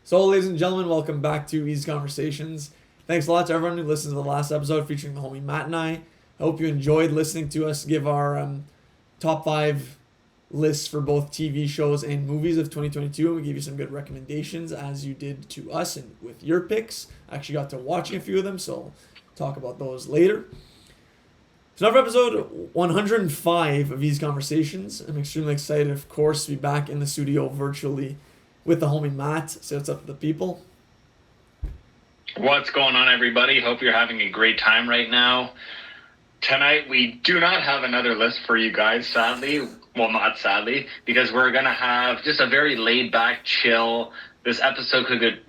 So, ladies and gentlemen, welcome back to Eazy Conversations. Thanks a lot to everyone who listened to the last episode featuring the homie Matt and I. Hope you enjoyed listening to us give our top 5 lists for both TV shows and movies of 2022, and we gave you some good recommendations as you did to us and with your picks. I actually got to watching a few of them, so I'll talk about those later. So now for episode 105 of Eazy Conversations. I'm extremely excited, of course, to be back in the studio virtually with the homie Matt. Say what's up to the people. What's going on, everybody? Hope you're having a great time right now. Tonight, we do not have another list for you guys, sadly. Well, not sadly, because we're going to have just a very laid-back, chill. This episode could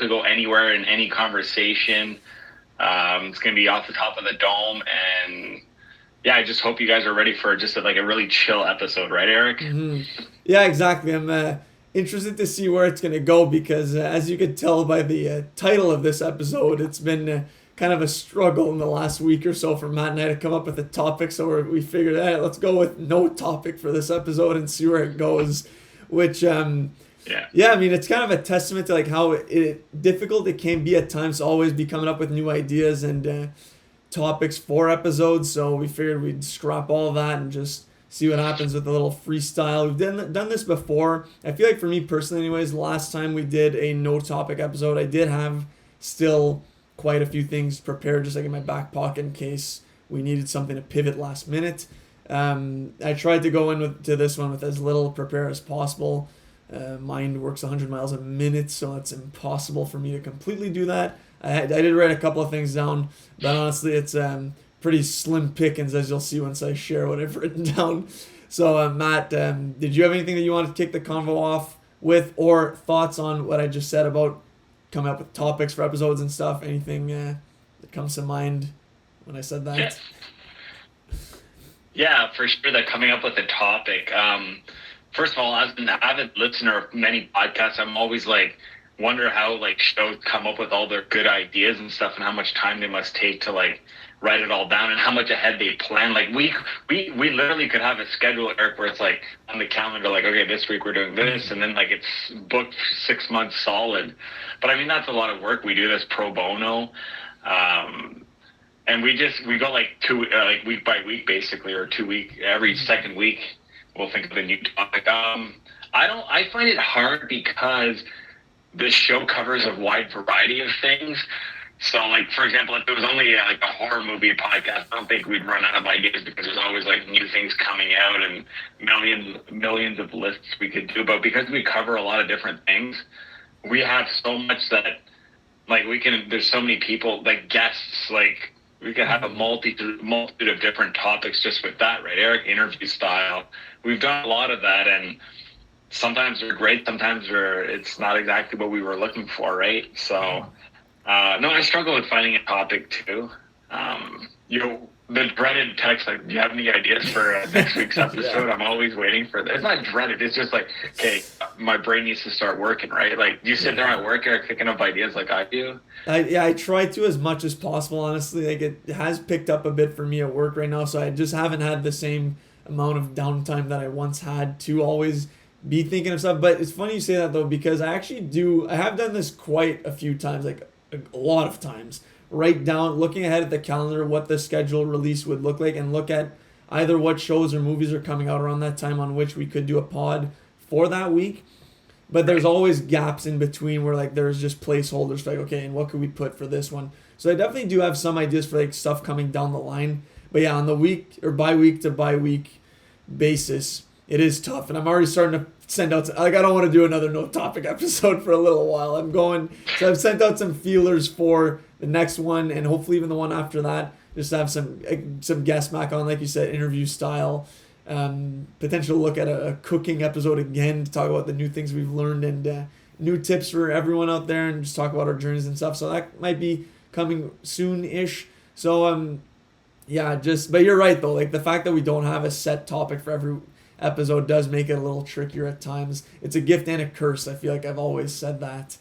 go anywhere in any conversation. It's going to be off the top of the dome, and yeah, I just hope you guys are ready for just a really chill episode, right, Eric? Mm-hmm. Yeah, exactly. I'm interested to see where it's going to go because, as you could tell by the title of this episode, it's been kind of a struggle in the last week or so for Matt and I to come up with a topic. So we figured, hey, let's go with no topic for this episode and see where it goes. Which, yeah, I mean, it's kind of a testament to how difficult it can be at times to always be coming up with new ideas and topics for episodes. So we figured we'd scrap all that and just see what happens with a little freestyle. We've done this before. I feel like for me personally anyways, last time we did a no topic episode, I did have still quite a few things prepared just in my back pocket in case we needed something to pivot last minute. I tried to go to this one with as little prepare as possible. Mind works 100 miles a minute, so it's impossible for me to completely do that. I did write a couple of things down, but honestly it's pretty slim pickings, as you'll see once I share what I've written down. So Matt, did you have anything that you wanted to kick the convo off with, or thoughts on what I just said about coming up with topics for episodes and stuff? Anything that comes to mind when I said that? Yeah, for sure, that coming up with a topic. First of all, as an avid listener of many podcasts, I'm always wonder how shows come up with all their good ideas and stuff, and how much time they must take to write it all down, and how much ahead they plan. We literally could have a schedule, Eric, where it's on the calendar, okay, this week we're doing this, and then it's booked 6 months solid. But I mean, that's a lot of work. We do this pro bono, and we go week by week basically, or 2 week, every second week we'll think of a new topic. I find it hard because this show covers a wide variety of things. So, for example, if it was only a horror movie podcast, I don't think we'd run out of ideas because there's always new things coming out and millions of lists we could do. But because we cover a lot of different things, we have so much that there's so many people, guests, we could have a multitude of different topics just with that, right, Eric? Interview style. We've done a lot of that, and sometimes they're great, sometimes it's not exactly what we were looking for, right? So, no, I struggle with finding a topic too. The dreaded text, do you have any ideas for next week's episode? Yeah. I'm always waiting for that. It's not dreaded, it's just okay, my brain needs to start working, right? Do you sit there at work, Eric, picking up ideas like I do? I try to as much as possible, honestly. It has picked up a bit for me at work right now, so I just haven't had the same amount of downtime that I once had to always be thinking of stuff. But it's funny you say that though, because I have done this quite a few times, a lot of times. Write down, looking ahead at the calendar, what the schedule release would look like, and look at either what shows or movies are coming out around that time on which we could do a pod for that week. But there's always gaps in between where there's just placeholders okay, and what could we put for this one? So I definitely do have some ideas for stuff coming down the line. But yeah, on the week or bi week basis, it is tough, and I'm already starting to send out. I don't want to do another no topic episode for a little while. So I've sent out some feelers for the next one, and hopefully even the one after that. Just have some guests back on, like you said, interview style. Potential look at a cooking episode again to talk about the new things we've learned and new tips for everyone out there, and just talk about our journeys and stuff. So that might be coming soon-ish. So but you're right though. The fact that we don't have a set topic for every episode does make it a little trickier at times. It's a gift and a curse. I feel like I've always said that.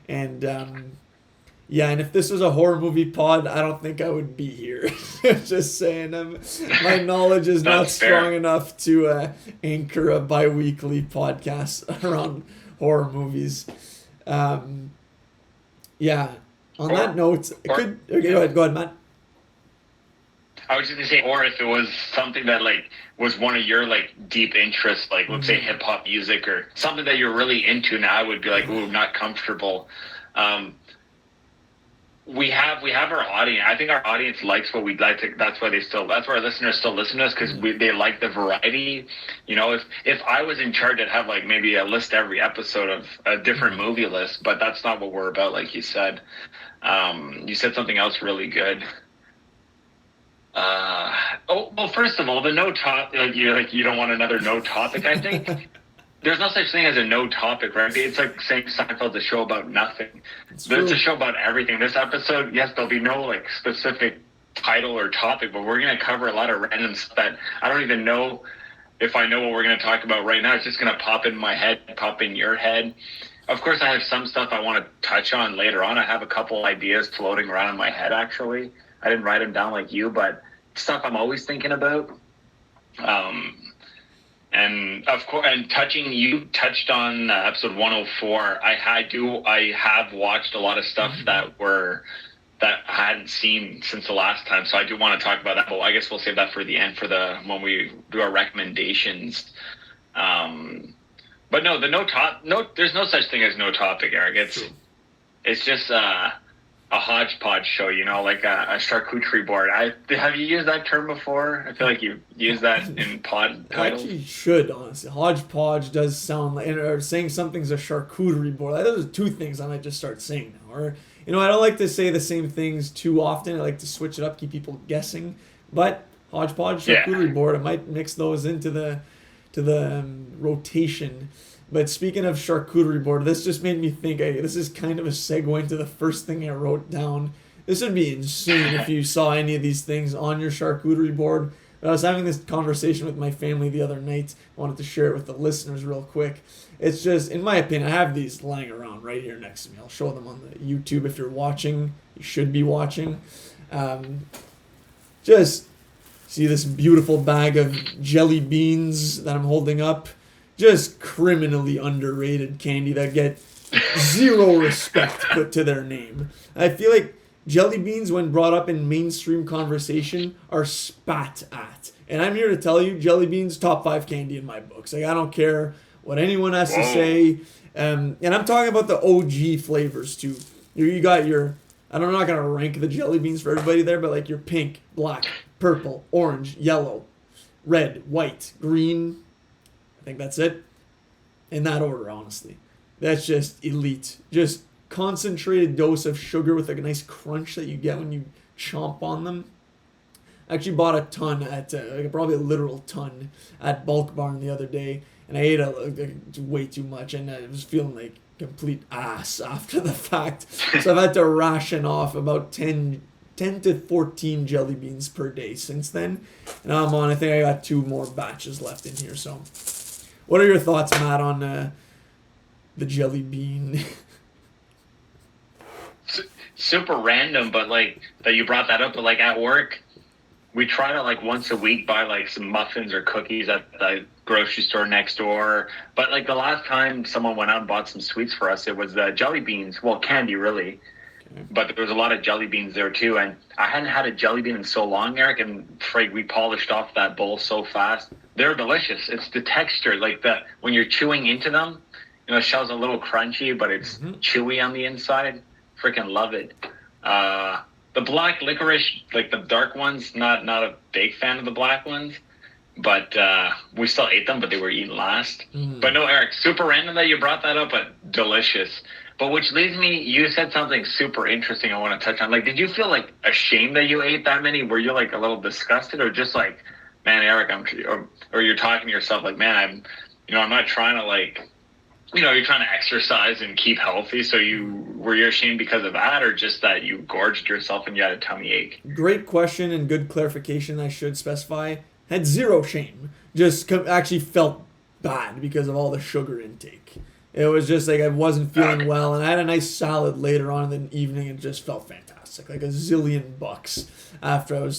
And and if this was a horror movie pod, I don't think I would be here. Just saying, my knowledge is not strong enough to anchor a bi-weekly podcast around horror movies. Um, yeah. On Or, that note, it or could. Okay, yeah. go ahead, Matt. I was just gonna say, or if it was something that like was one of your like deep interests, like let's say Mm, hip hop music or something that you're really into now, I would be like, yeah. ooh, not comfortable. Um, we have our audience. I think our audience likes what we like. That's why our listeners still listen to us because Yeah. they like the variety. You know, if I was in charge, I'd have like maybe a list every episode of a different Mm. movie list. But that's not what we're about, like you said. You said something else really good. Well, first of all, the no top like you don't want another no topic. I think there's no such thing as a no topic, right? It's like saying Seinfeld's a show about nothing. It's It's a true. show about everything. This episode, yes, there'll be no like specific title or topic, but we're gonna cover a lot of random stuff that I don't even know if I know what we're gonna talk about right now. It's just gonna pop in my head, pop in your head. Of course, I have some stuff I want to touch on later on. I have a couple ideas floating around in my head. Actually, I didn't write them down like you, but stuff I'm always thinking about. Um, and of course, and you touched on episode 104. I have watched a lot of stuff Mm. that I hadn't seen since the last time. So I do want to talk about that, but I guess we'll save that for the end when we do our recommendations. Um, but no, there's no such thing as no topic, Eric. True. It's just a hodgepodge show, like a charcuterie board. Have you used that term before? I feel like you've used that in pod I titles. actually should, honestly. Hodgepodge does sound like, or saying something's a charcuterie board. Like, those are two things I might just start saying now. Or, I don't like to say the same things too often. I like to switch it up, keep people guessing. But hodgepodge, Yeah. charcuterie board, I might mix those into the rotation. But speaking of charcuterie board, this just made me think. This is kind of a segue into the first thing I wrote down. This would be insane if you saw any of these things on your charcuterie board. But I was having this conversation with my family the other night. I wanted to share it with the listeners real quick. It's just, in my opinion, I have these lying around right here next to me. I'll show them on the YouTube if you're watching. You should be watching. Um, just see this beautiful bag of jelly beans that I'm holding up. Just criminally underrated candy that get zero respect put to their name. I feel like jelly beans, when brought up in mainstream conversation, are spat at. And I'm here to tell you, jelly beans, top 5 candy in my books. Like, I don't care what anyone has to Whoa. say. And I'm talking about the OG flavors, too. You got your, I'm not going to rank the jelly beans for everybody there, but like your pink, black, purple, orange, yellow, red, white, green. I think that's it. In that order, honestly. That's just elite. Just concentrated dose of sugar with a nice crunch that you get when you chomp on them. I actually bought a ton at probably a literal ton at Bulk Barn the other day, and I ate way too much, and I was feeling like complete ass after the fact. So I've had to ration off about 10 to 14 jelly beans per day since then, and I'm on. I think I got 2 more batches left in here. So, what are your thoughts, Matt, on the jelly bean? Super random, but like that you brought that up. But like at work, we try to like once a week buy like some muffins or cookies at the grocery store next door. But like the last time someone went out and bought some sweets for us, it was jelly beans. Well, candy really, Okay. but there was a lot of jelly beans there too. And I hadn't had a jelly bean in so long, Eric. And Frank, we polished off that bowl so fast. They're delicious. It's the texture, like the when you're chewing into them. The shell's a little crunchy, but it's Mm-hmm. chewy on the inside. Freaking love it. The black licorice, like the dark ones, not a big fan of the black ones, but we still ate them, but they were eaten last. Mm. But no, Eric, super random that you brought that up, but delicious. But which leads me, you said something super interesting I want to touch on. Like, did you feel like ashamed that you ate that many? Were you like a little disgusted, or just like, man, Eric, or you're talking to yourself like, man, I'm not trying to like, you're trying to exercise and keep healthy. So were you ashamed because of that, or just that you gorged yourself and you had a tummy ache? Great question and good clarification. I should specify. Had zero shame. Just actually felt bad because of all the sugar intake. It was just like I wasn't feeling Okay. well, and I had a nice salad later on in the evening, and just felt fantastic, like a zillion bucks after I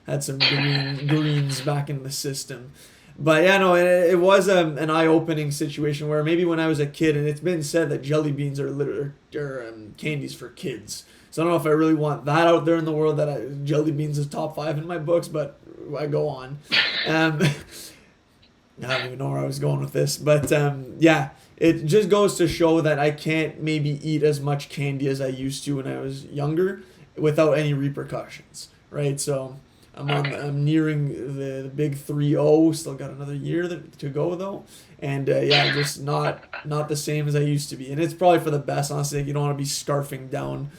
had some greens back in the system. But yeah, no, it was an eye-opening situation where maybe when I was a kid, and it's been said that jelly beans are candies for kids. So I don't know if I really want that out there in the world that jelly beans is top 5 in my books, but I go on. I don't even know where I was going with this, but yeah, it just goes to show that I can't maybe eat as much candy as I used to when I was younger without any repercussions, right? So I'm nearing the big 3-0. Still got another year to go though, and yeah, just not the same as I used to be. And it's probably for the best, honestly. You don't want to be scarfing down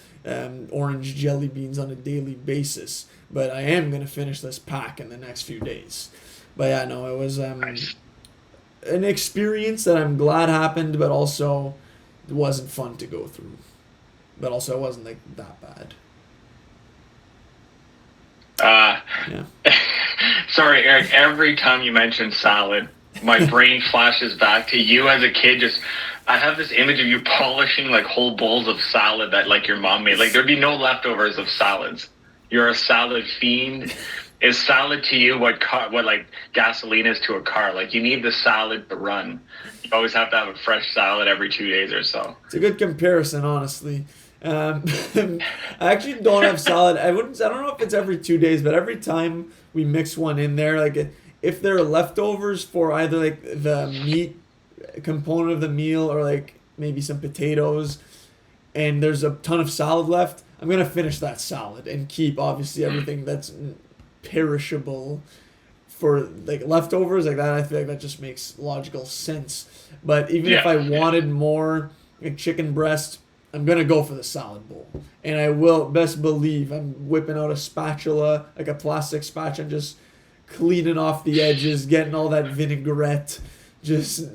orange jelly beans on a daily basis. But I am gonna finish this pack in the next few days. But yeah, no, it was Nice. an experience that I'm glad happened, but also it wasn't fun to go through. But also it wasn't like that bad. Yeah. Sorry, Eric. Every time you mention salad, my brain flashes back to you as a kid. I have this image of you polishing like whole bowls of salad that like your mom made. Like there'd be no leftovers of salads. You're a salad fiend. Is salad to you what like gasoline is to a car? Like you need the salad to run. You always have to have a fresh salad every 2 days or so. It's a good comparison, honestly. I actually don't have salad. I don't know if it's every 2 days, but every time we mix one in there, like if there are leftovers for either like the meat component of the meal or like maybe some potatoes, and there's a ton of salad left, I'm gonna finish that salad and keep obviously everything that's perishable for like leftovers like that. I feel like that just makes logical sense. But even if I wanted more like chicken breast, I'm gonna go for the salad bowl, and I will best believe I'm whipping out a spatula, like a plastic spatula, and just cleaning off the edges, getting all that vinaigrette. Just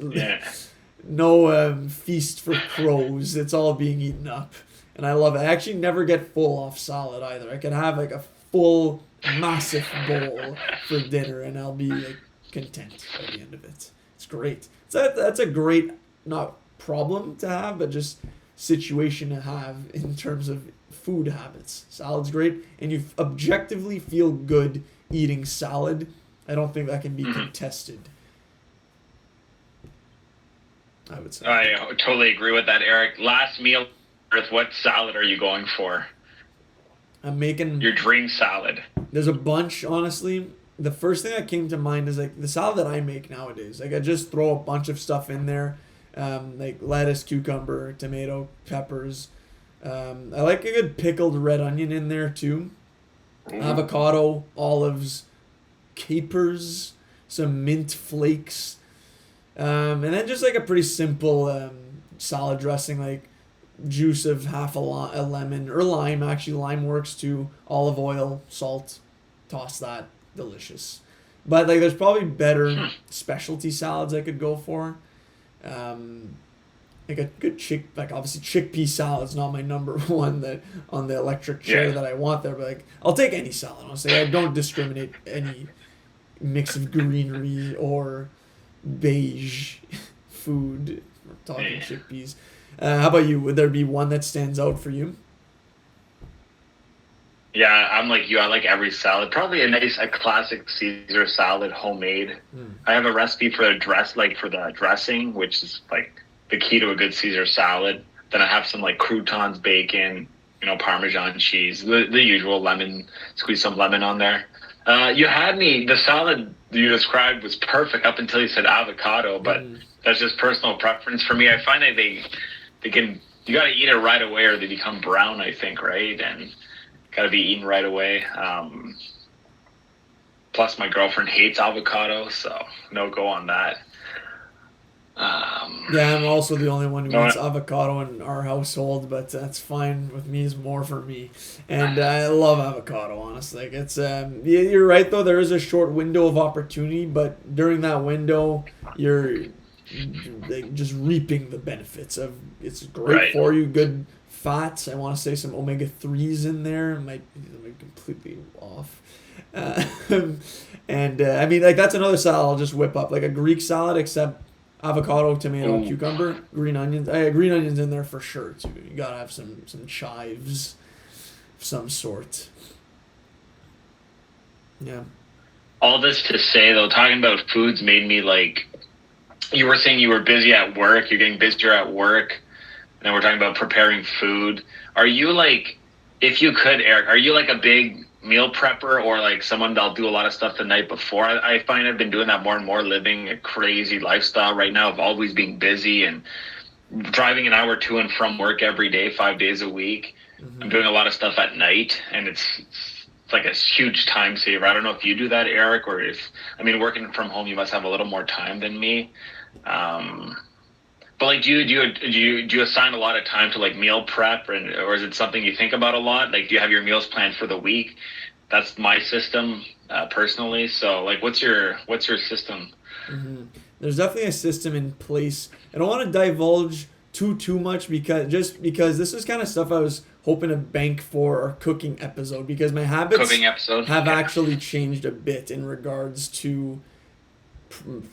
no feast for crows. It's all being eaten up, and I love it. I actually never get full off salad either. I can have like a full massive bowl for dinner, and I'll be like content by the end of it. It's great. So that's a great not problem to have, but just situation to have in terms of food habits. Salad's great, and you objectively feel good eating salad. I don't think that can be contested. I would say. I totally agree with that, Eric. Last meal, what salad are you going for? I'm making your dream salad. There's a bunch, honestly. The first thing that came to mind is like the salad that I make nowadays. Like I just throw a bunch of stuff in there, like lettuce, cucumber, tomato, peppers. I like a good pickled red onion in there too. Avocado, olives, capers, some mint flakes, and then just like a pretty simple salad dressing, like juice of half a lemon or lime. Actually, lime works too. Olive oil, salt, toss that. Delicious. But like, there's probably better specialty salads I could go for. Like a good obviously chickpea salad's not my number one that on the electric chair that I want there, but like I'll take any salad. Honestly, I don't discriminate any mix of greenery or beige food. We're talking chickpeas. How about you? Would there be one that stands out for you? Yeah, I'm like you. I like every salad. Probably a classic Caesar salad, homemade. I have a recipe for the dressing, which is like the key to a good Caesar salad. Then I have some like croutons, bacon, Parmesan cheese, the usual lemon. Squeeze some lemon on there. The salad you described was perfect up until you said avocado, but that's just personal preference for me. I find that you got to eat it right away or they become brown, I think, right? And got to be eaten right away. Plus, my girlfriend hates avocado, so no go on that. Yeah, I'm also the only one who eats avocado in our household, but that's fine with me. It's more for me, and I love avocado. Honestly, like it's you're right though. There is a short window of opportunity, but during that window, you're like just reaping the benefits of. It's great for you. Good fats. I want to say some omega-3s in there. Might be completely off. And I mean, like that's another salad I'll just whip up, like a Greek salad, except avocado, tomato, cucumber, green onions. Green onions in there for sure too. You gotta have some chives of some sort. Yeah. all this to say though, talking about foods made me like, you were saying you were busy at work, you're getting busier at work, and then we're talking about preparing food. Are you like, if you could, Eric, are you like a big meal prepper or like someone that'll do a lot of stuff the night before? I find I've been doing that more and more, living a crazy lifestyle right now of always being busy and driving an hour to and from work every day, 5 days a week. I'm doing a lot of stuff at night, and it's like a huge time saver. I don't know if you do that, Eric, or if, I mean, working from home, you must have a little more time than me. But like, do you assign a lot of time to like meal prep, or is it something you think about a lot? Like, do you have your meals planned for the week? That's my system, personally. So like, what's your system? There's definitely a system in place. I don't want to divulge too much because this is kind of stuff I was hoping to bank for our cooking episode, because my habits have actually changed a bit in regards to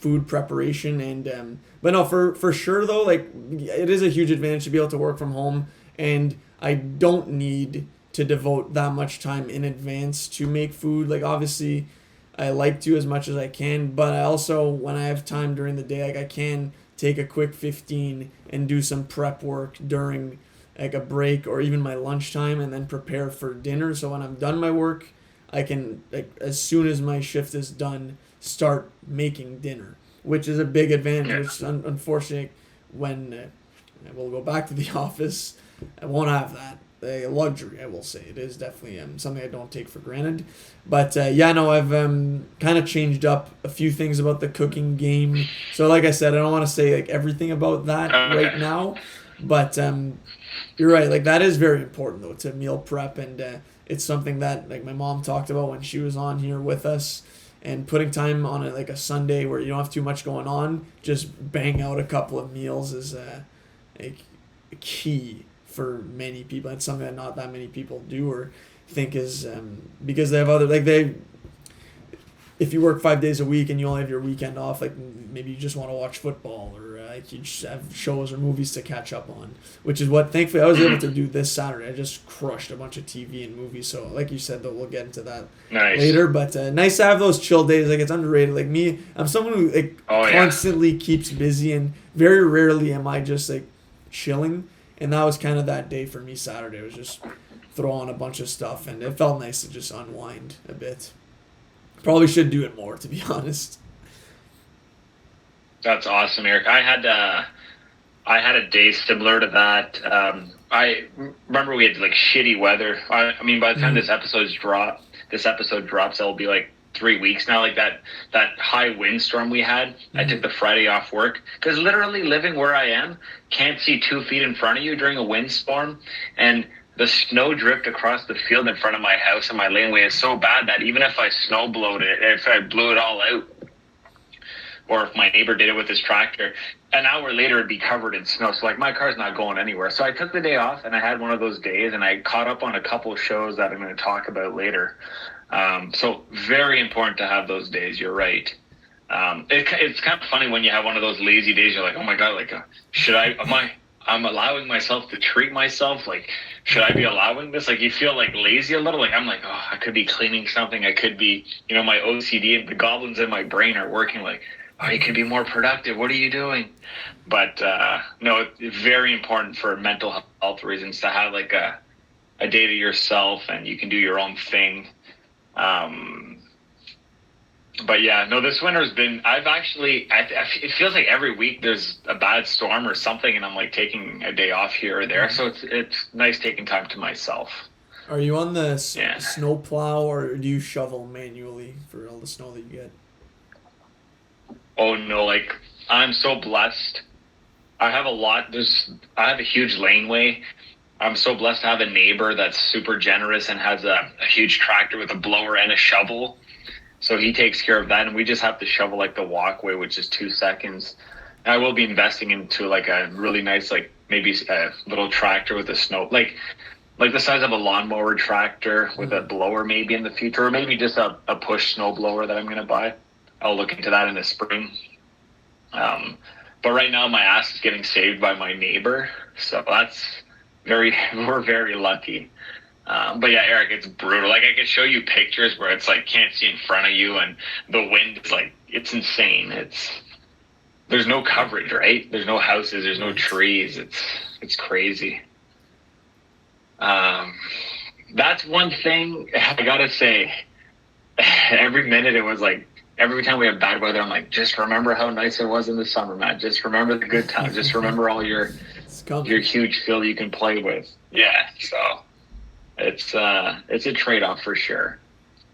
food preparation. And but no, for sure though, like, it is a huge advantage to be able to work from home, and I don't need to devote that much time in advance to make food. Like, obviously I like to as much as I can, but I also, when I have time during the day, like, I can take a quick 15 and do some prep work during like a break or even my lunchtime, and then prepare for dinner. So when I'm done my work, I can, like, as soon as my shift is done, start making dinner, which is a big advantage. Which unfortunately, when we'll go back to the office, I won't have that. A luxury, I will say. It is definitely something I don't take for granted. But yeah, no, I've kind of changed up a few things about the cooking game. So like I said, I don't want to say like everything about that right now, but you're right. Like, that is very important though, to meal prep, and it's something that, like, my mom talked about when she was on here with us. And putting time on it, like a Sunday where you don't have too much going on, just bang out a couple of meals is a key for many people. It's something that not that many people do or think is because they have other, like, if you work 5 days a week and you only have your weekend off, like, maybe you just want to watch football, or you just have shows or movies to catch up on, which is what thankfully I was able to do this Saturday. I just crushed a bunch of TV and movies. So like you said, though, we'll get into that later. But nice to have those chill days. Like, it's underrated. Like me, I'm someone who like constantly keeps busy, and very rarely am I just like chilling. And that was kind of that day for me Saturday. It was just throw on a bunch of stuff, and it felt nice to just unwind a bit. Probably should do it more, to be honest. That's awesome, Eric. I had a day similar to that. I remember we had like shitty weather. I mean, by the time this episode drops, it'll be like 3 weeks now. Like that high windstorm we had. I took the Friday off work because literally living where I am, can't see 2 feet in front of you during a windstorm, and the snow drift across the field in front of my house and my laneway is so bad that even if I snow blowed it, if I blew it all out, or if my neighbor did it with his tractor, an hour later it'd be covered in snow. So like, my car's not going anywhere. So I took the day off, and I had one of those days, and I caught up on a couple of shows that I'm going to talk about later. So very important to have those days. You're right. It's kind of funny when you have one of those lazy days. You're like, oh my God, like, I'm allowing myself to treat myself. Like, should I be allowing this? Like, you feel like lazy a little. Like, I'm like, oh, I could be cleaning something. I could be, my OCD and the goblins in my brain are working like, oh, you could be more productive. What are you doing? But no, it's very important for mental health reasons to have like a day to yourself, and you can do your own thing. But yeah, no, this winter's been, it feels like every week there's a bad storm or something, and I'm like taking a day off here or there. So it's nice taking time to myself. Are you on the snow plow, or do you shovel manually for all the snow that you get? Oh no, like, I'm so blessed. I have a huge laneway. I'm so blessed to have a neighbor that's super generous and has a huge tractor with a blower and a shovel. So he takes care of that, and we just have to shovel like the walkway, which is 2 seconds. And I will be investing into like a really nice, like maybe a little tractor with a snow, like the size of a lawnmower tractor with a blower maybe in the future, or maybe just a push snow blower that I'm going to buy. I'll look into that in the spring. But right now my ass is getting saved by my neighbor. So we're very lucky. But yeah, Eric, it's brutal. Like I could show you pictures where it's like can't see in front of you, and the wind is like it's insane. There's no coverage, right? There's no houses, there's no trees. It's crazy. That's one thing I gotta say. Every minute it was like every time we have bad weather, I'm like, just remember how nice it was in the summer, man. Just remember the good times. Just remember all your huge field you can play with. Yeah, so it's a trade-off for sure.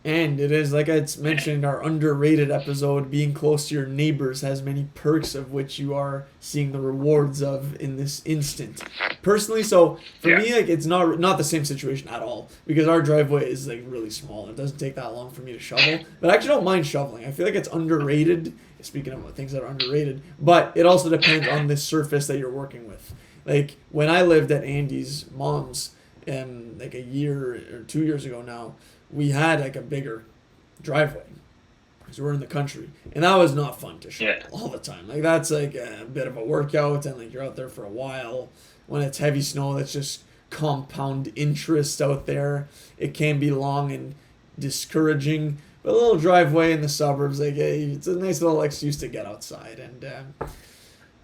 And it is, like I mentioned, our underrated episode, being close to your neighbors has many perks of which you are seeing the rewards of in this instant. Personally, so for me, like it's not the same situation at all because our driveway is like really small. It doesn't take that long for me to shovel, but I actually don't mind shoveling. I feel like it's underrated. Speaking of things that are underrated, but it also depends on the surface that you're working with. Like when I lived at Andy's mom's, like a year or 2 years ago now, we had like a bigger driveway because we're in the country, and that was not fun to shovel all the time. Like that's like a bit of a workout, and like you're out there for a while. When it's heavy snow, that's just compound interest out there. It can be long and discouraging, but a little driveway in the suburbs, like hey, it's a nice little excuse to get outside. And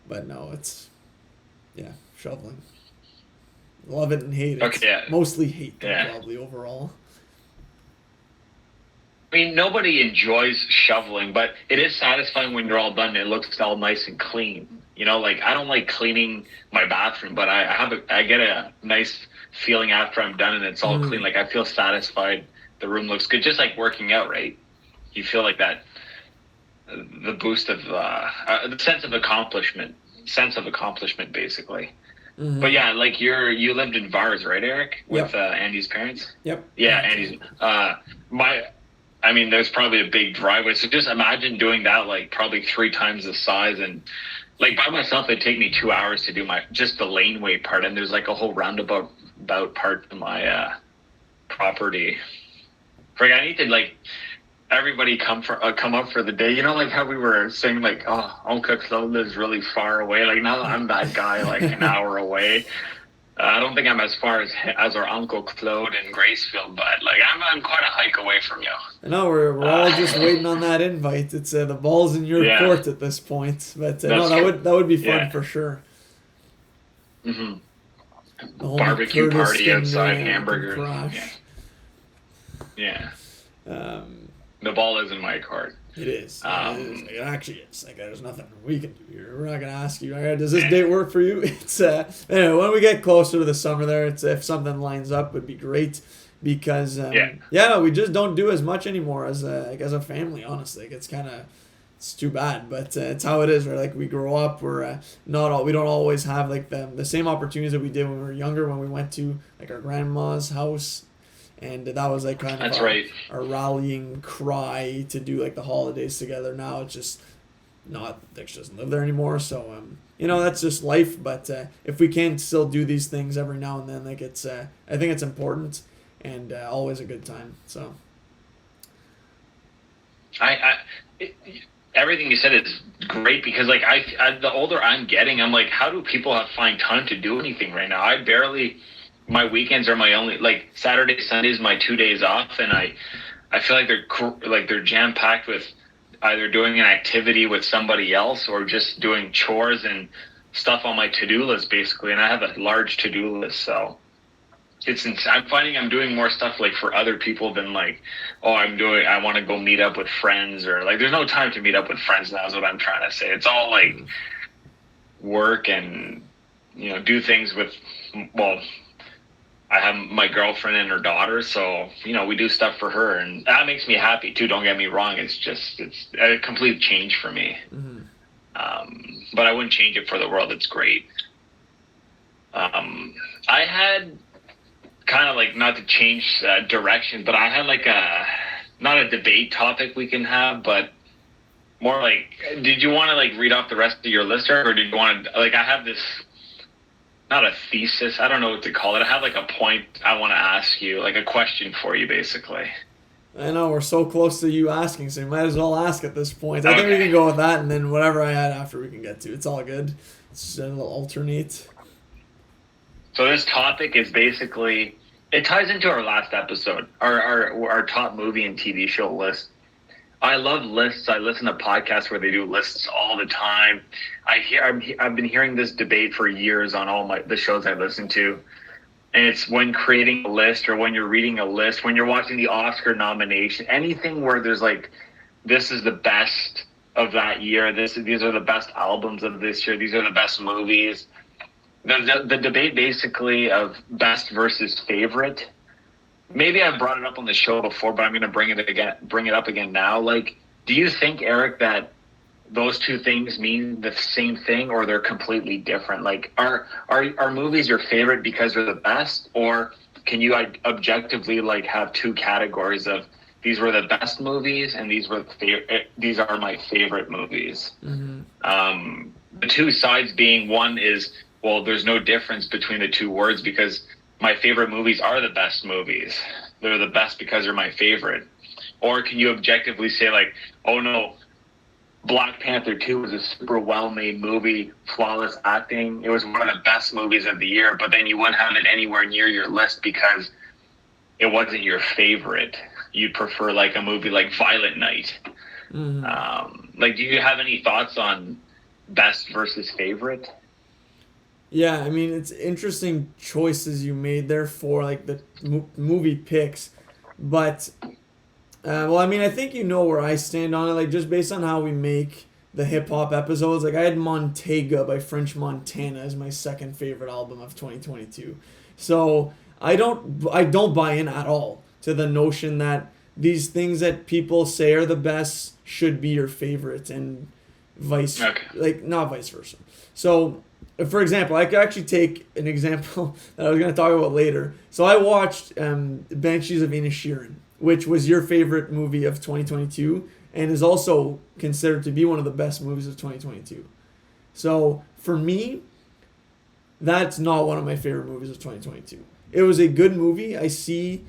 but no, it's shoveling. Love it and hate it. Okay, yeah. Mostly hate them probably overall. I mean, nobody enjoys shoveling, but it is satisfying when you're all done and it looks all nice and clean. You know, like I don't like cleaning my bathroom, but I get a nice feeling after I'm done and it's all clean. Like I feel satisfied. The room looks good, just like working out, right? You feel like that, the boost of the sense of accomplishment, basically. Mm-hmm. But yeah, like you lived in Vars, right, Eric, with Andy's parents? Yep. Yeah, Andy's. I mean, there's probably a big driveway, so just imagine doing that like probably 3 times the size, and like by myself, it'd take me 2 hours to do just the laneway part, and there's like a whole roundabout part to my property. Like I need to like everybody come up for the day. You know, like how we were saying like, oh, Uncle Claude lives really far away. Like now I'm that guy like an hour away. I don't think I'm as far as our Uncle Claude in Gracefield, but like I'm quite a hike away from you. I know we're all just waiting on that invite. It's the ball's in your court at this point, but no, that would be fun for sure. Mm-hmm. Barbecue party outside, hamburgers. Yeah. The ball is in my court. It is. It actually is. Like, there's nothing we can do here. We're not going to ask you, all right, does this date work for you? It's anyway, when we get closer to the summer there, it's if something lines up, would be great because we just don't do as much anymore as a family, honestly. Like, it's too bad, but it's how it is. Right? Like we grow up, we don't always have like the same opportunities that we did when we were younger, when we went to like our grandma's house. And that was like kind of our rallying cry to do like the holidays together. Now it's just not, she doesn't live there anymore. So, that's just life. But if we can still do these things every now and then, like I think it's important and always a good time. So. Everything you said is great because like the older I'm getting, I'm like, how do people find time to do anything right now? My weekends are my only, like Saturday, Sundays, my 2 days off, and I feel like they're jam packed with either doing an activity with somebody else or just doing chores and stuff on my to-do list basically. And I have a large to-do list, so I'm finding I'm doing more stuff like for other people than like, I want to go meet up with friends, or like there's no time to meet up with friends now is what I'm trying to say. It's all like work and do things with I have my girlfriend and her daughter, so, we do stuff for her, and that makes me happy, too. Don't get me wrong. It's a complete change for me. Mm-hmm. But I wouldn't change it for the world. It's great. I had kind of like, not to change direction, but I had like not a debate topic we can have, but more like, did you want to like read off the rest of your list, or did you want to, like, I have this... not a thesis, I don't know what to call it. I have like a point I want to ask you, like a question for you, basically. I know, we're so close to you asking, so you might as well ask at this point. I think we can go with that, and then whatever I had after we can get to. It's all good. It's just a little alternate. So this topic is basically, It ties into our last episode, our top movie and TV show list. I love lists. I listen to podcasts where they do lists all the time. I've been hearing this debate for years on all the shows I listen to. And it's when creating a list or when you're reading a list, when you're watching the Oscar nomination, anything where there's like, this is the best of that year. These are the best albums of this year. These are the best movies. The debate basically of best versus favorite. Maybe I brought it up on the show before, but I'm going to bring it up again now. Like, do you think, Eric, that those two things mean the same thing, or they're completely different? Like, are movies your favorite because they're the best, or can you objectively like have two categories of these were the best movies and these are my favorite movies? Mm-hmm. The two sides being, one is, well, there's no difference between the two words because my favorite movies are the best movies. They're the best because they're my favorite. Or can you objectively say like, oh no, Black Panther 2 was a super well-made movie, flawless acting. It was one of the best movies of the year, but then you wouldn't have it anywhere near your list because it wasn't your favorite. You'd prefer like a movie like Violent Night. Mm-hmm. Like, do you have any thoughts on best versus favorite? Yeah, I mean, it's interesting choices you made there for like the movie picks, but well, I mean, I think you know where I stand on it. Like, just based on how we make the hip hop episodes, like I had Montega by French Montana as my second favorite album of 2022. So I don't buy in at all to the notion that these things that people say are the best should be your favorite and not vice versa. So, for example, I could actually take an example that I was going to talk about later. So I watched Banshees of Inisherin, which was your favorite movie of 2022 and is also considered to be one of the best movies of 2022. So for me, that's not one of my favorite movies of 2022. It was a good movie. I see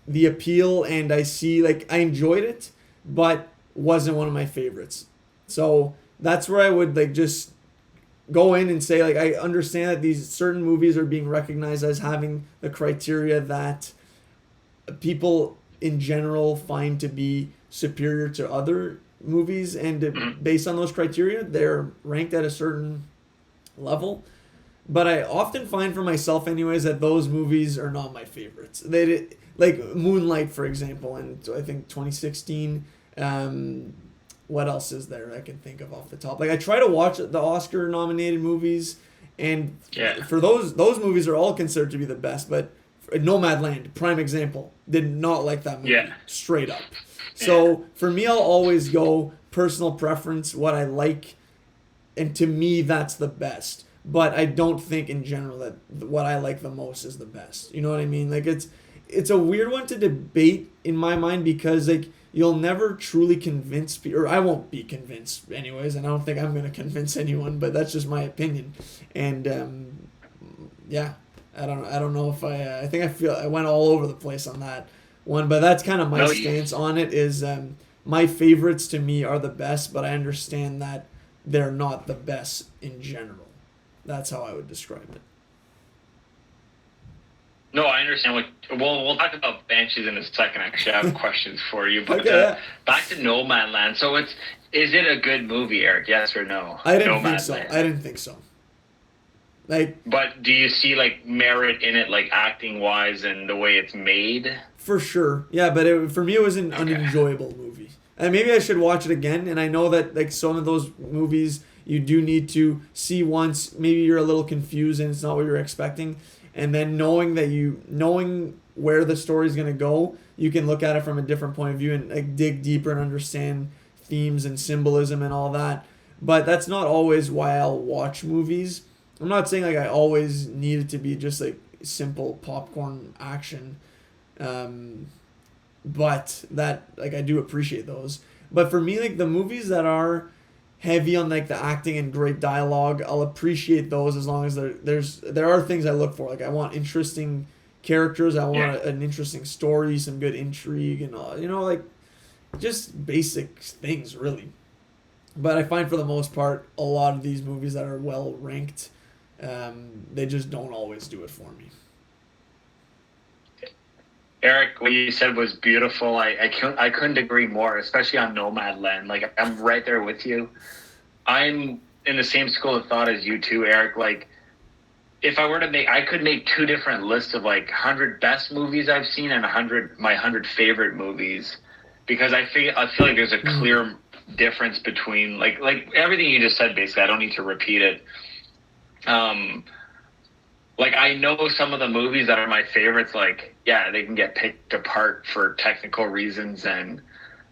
the appeal and I see, like, I enjoyed it, but wasn't one of my favorites. So that's where I would, like, just go in and say, like, I understand that these certain movies are being recognized as having the criteria that people in general find to be superior to other movies, and based on those criteria, they're ranked at a certain level. But I often find for myself anyways that those movies are not my favorites. Like Moonlight, for example, and I think 2016. What else is there I can think of off the top? Like, I try to watch the Oscar-nominated movies, and for those movies are all considered to be the best. But Nomadland, prime example, did not like that movie, straight up. So for me, I'll always go personal preference, what I like, and to me, that's the best. But I don't think in general that what I like the most is the best. You know what I mean? Like, it's a weird one to debate in my mind because, like, you'll never truly convince people, or I won't be convinced anyways, and I don't think I'm going to convince anyone, but that's just my opinion. And I don't know if I think I went all over the place on that one, but that's kind of my stance on it is my favorites to me are the best, but I understand that they're not the best in general. That's how I would describe it. No, I understand we'll talk about Banshees in a second. Actually, I have questions for you. But back to Nomadland. So is it a good movie, Eric? Yes or no? I didn't think so. Like, but do you see like merit in it, like acting wise and the way it's made? For sure, yeah. But for me, it was an unenjoyable movie. And maybe I should watch it again. And I know that like some of those movies you do need to see once. Maybe you're a little confused and it's not what you're expecting. And then knowing where the story's gonna go, you can look at it from a different point of view and like dig deeper and understand themes and symbolism and all that. But that's not always why I'll watch movies. I'm not saying like I always need it to be just like simple popcorn action, but that like I do appreciate those. But for me, like the movies that are heavy on like the acting and great dialogue, I'll appreciate those as long as there are things I look for. Like I want interesting characters, I want an interesting story, some good intrigue, and all, like just basic things really. But I find for the most part, a lot of these movies that are well ranked, they just don't always do it for me. Eric, what you said was beautiful. I couldn't agree more, especially on Nomadland. Like, I'm right there with you. I'm in the same school of thought as you too, Eric. Like, if I were to make, I could make two different lists of like 100 best movies I've seen and 100 favorite movies, because I feel like there's a clear difference between like everything you just said. Basically, I don't need to repeat it. Like, I know some of the movies that are my favorites, like, yeah, they can get picked apart for technical reasons,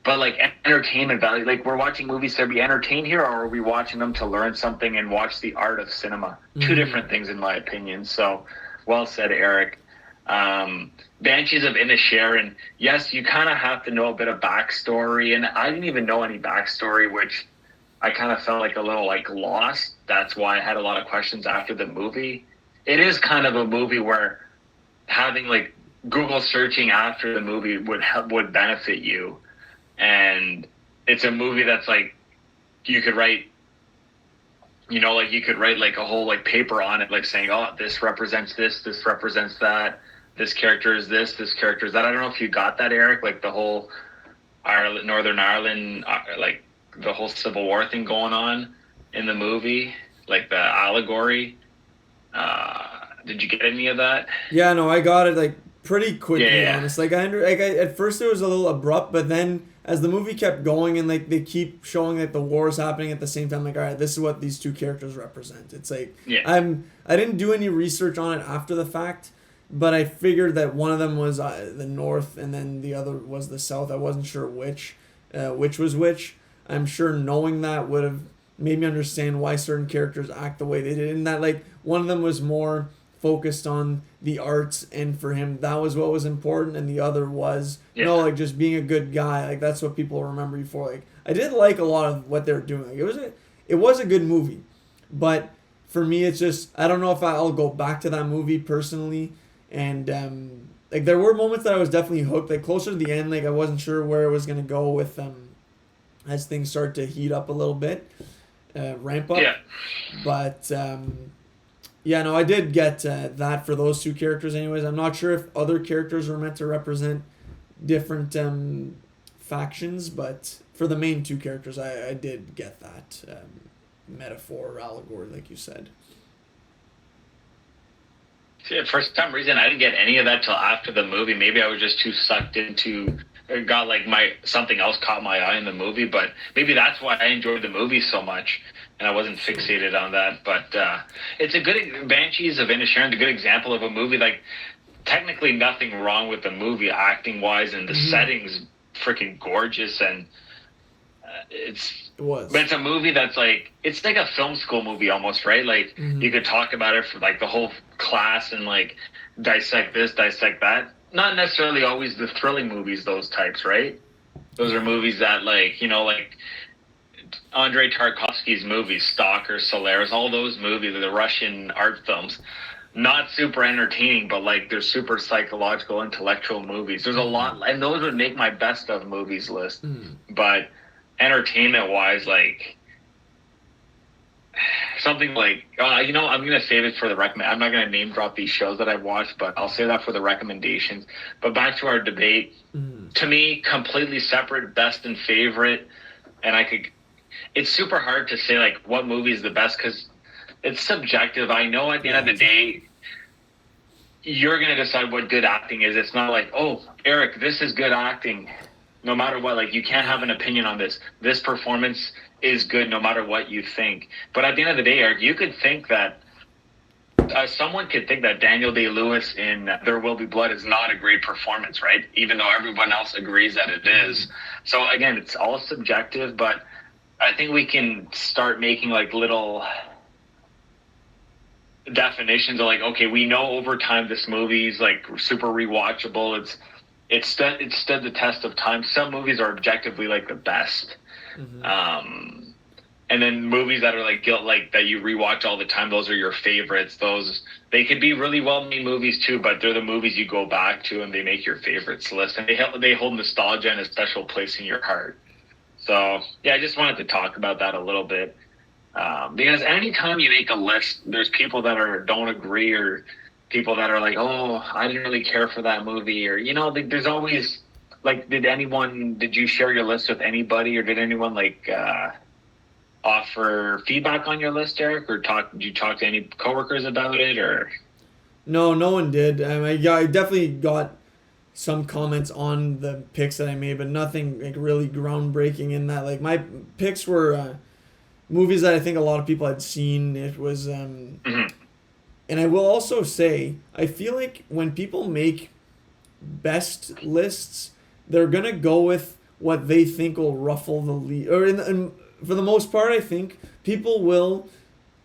but like entertainment value, like, we're watching movies to be entertained here, or are we watching them to learn something and watch the art of cinema? Two different things, in my opinion. So, well said, Eric. Banshees of Inisherin, yes, you kind of have to know a bit of backstory, and I didn't even know any backstory, which I kind of felt like a little like lost. That's why I had a lot of questions after the movie. It is kind of a movie where having like Google searching after the movie would benefit you, and it's a movie that's like you could write, like you could write like a whole like paper on it, like saying, oh, this represents this represents that, this character is this character is that. I don't know if you got that, Eric, like the whole Northern Ireland, like the whole Civil War thing going on in the movie, like the allegory. Did you get any of that? Yeah, no, I got it like pretty quickly, Yeah. honest. Like at first it was a little abrupt, but then as the movie kept going and like they keep showing that the war is happening at the same time, like, all right, this is what these two characters represent. It's like I didn't do any research on it after the fact, but I figured that one of them was the North and then the other was the South. I wasn't sure which was which. I'm sure knowing that would have made me understand why certain characters act the way they did, and that like one of them was more focused on the arts, and for him that was what was important, and the other was like just being a good guy. Like, that's what people remember you for. Like, I did like a lot of what they were doing. Like, it was a good movie, but for me it's just, I don't know if I'll go back to that movie personally. And like, there were moments that I was definitely hooked, like closer to the end, like I wasn't sure where it was gonna go with as things start to heat up a little bit, ramp up. But yeah, no, I did get that for those two characters anyways. I'm not sure if other characters were meant to represent different factions, but for the main two characters, I did get that metaphor or allegory, like you said. For some reason, I didn't get any of that till after the movie. Maybe I was just too sucked into, it got like something else caught my eye in the movie, but maybe that's why I enjoyed the movie so much, and I wasn't fixated on that. But it's a good, Banshees of Inisherin, a good example of a movie, like, technically nothing wrong with the movie acting wise, and the setting's freaking gorgeous, and it was. But it's a movie that's like, it's like a film school movie almost, right? Like, you could talk about it for like the whole class and like dissect this, dissect that. Not necessarily always the thrilling movies, those types, right? Those are movies that like, like Andrei Tarkovsky's movies, Stalker, Solaris, all those movies, the Russian art films, not super entertaining, but like they're super psychological, intellectual movies. There's a lot, and those would make my best of movies list. But entertainment wise, like something like I'm gonna save it for the recommend. I'm not gonna name drop these shows that I've watched, but I'll save that for the recommendations. But back to our debate, to me, completely separate best and favorite, and it's super hard to say like what movie is the best because it's subjective. I know at the end of the day, you're gonna decide what good acting is. It's not like, oh, Eric, this is good acting. No matter what, like, you can't have an opinion on this. This performance is good no matter what you think. But at the end of the day, Eric, you could think that someone could think that Daniel Day-Lewis in There Will Be Blood is not a great performance, right? Even though everyone else agrees that it is. So again, it's all subjective, but I think we can start making like little definitions of like, okay, we know over time this movie's like super rewatchable. It's stood the test of time. Some movies are objectively like the best. And then movies that are like that you rewatch all the time, those are your favorites. They could be really well-made movies too, but they're the movies you go back to and they make your favorites list, and they hold nostalgia and a special place in your heart. So yeah, I just wanted to talk about that a little bit, because anytime you make a list, there's people that don't agree, or people that are like, oh, I didn't really care for that movie, or like, there's always like, did you share your list with anybody, or did anyone like offer feedback on your list, Eric, or did you talk to any coworkers about it, or? No, no one did. I definitely got some comments on the picks that I made, but nothing like really groundbreaking in that. Like my picks were movies that I think a lot of people had seen. It was, Mhm. and I will also say, I feel like when people make best lists, they're gonna go with what they think will ruffle the lead. Or for the most part, I think people will,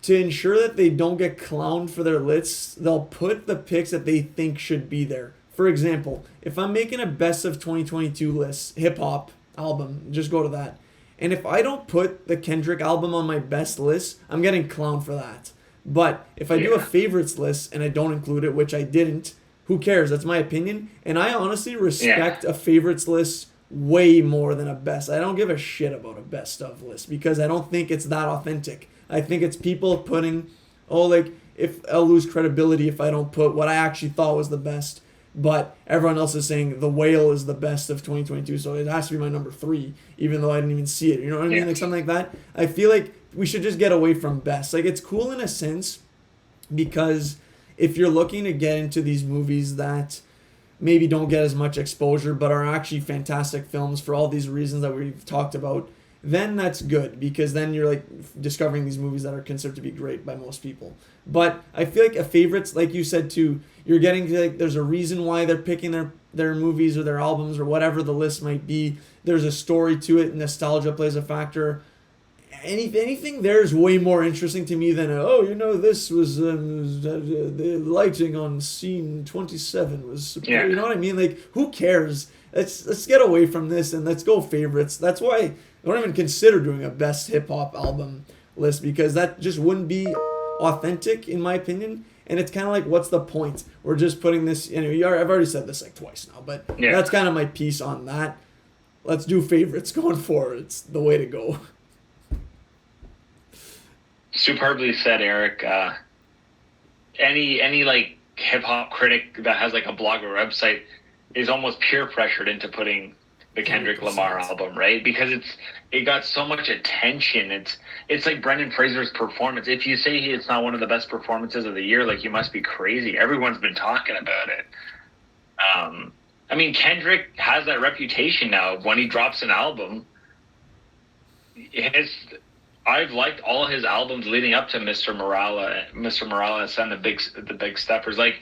to ensure that they don't get clowned for their lists, they'll put the picks that they think should be there. For example, if I'm making a best of 2022 list, hip hop album, just go to that. And if I don't put the Kendrick album on my best list, I'm getting clowned for that. But if I do a favorites list and I don't include it, which I didn't, who cares? That's my opinion. And I honestly respect a favorites list way more than a best. I don't give a shit about a best of list because I don't think it's that authentic. I think it's people putting, oh, like, if I'll lose credibility if I don't put what I actually thought was the best. But everyone else is saying The Whale is the best of 2022, so it has to be my number 3, even though I didn't even see it. You know what I mean? Like something like that. I feel like we should just get away from best. Like, it's cool in a sense because if you're looking to get into these movies that maybe don't get as much exposure but are actually fantastic films for all these reasons that we've talked about, then that's good because then you're like discovering these movies that are considered to be great by most people. But I feel like a favorites, like you said too, you're getting to like there's a reason why they're picking their movies or their albums or whatever the list might be. There's a story to it. Nostalgia plays a factor. Anything there is way more interesting to me than this was the lighting on scene 27 was superior. You know what I mean? Like, who cares? Let's get away from this and let's go favorites. That's why I don't even consider doing a best hip hop album list because that just wouldn't be authentic in my opinion. And it's kind of like, what's the point? We're just putting this. I've already said this like twice now, but that's kind of my piece on that. Let's do favorites going forward. It's the way to go. Superbly said, Eric. Any like hip hop critic that has like a blog or website is almost peer pressured into putting the Kendrick 100%. Lamar album, right? Because it got so much attention. It's like Brendan Fraser's performance. If you say it's not one of the best performances of the year, like, you must be crazy. Everyone's been talking about it. I mean, Kendrick has that reputation now. When he drops an album, I've liked all his albums leading up to Mr. Morales and the Big Steppers. Like,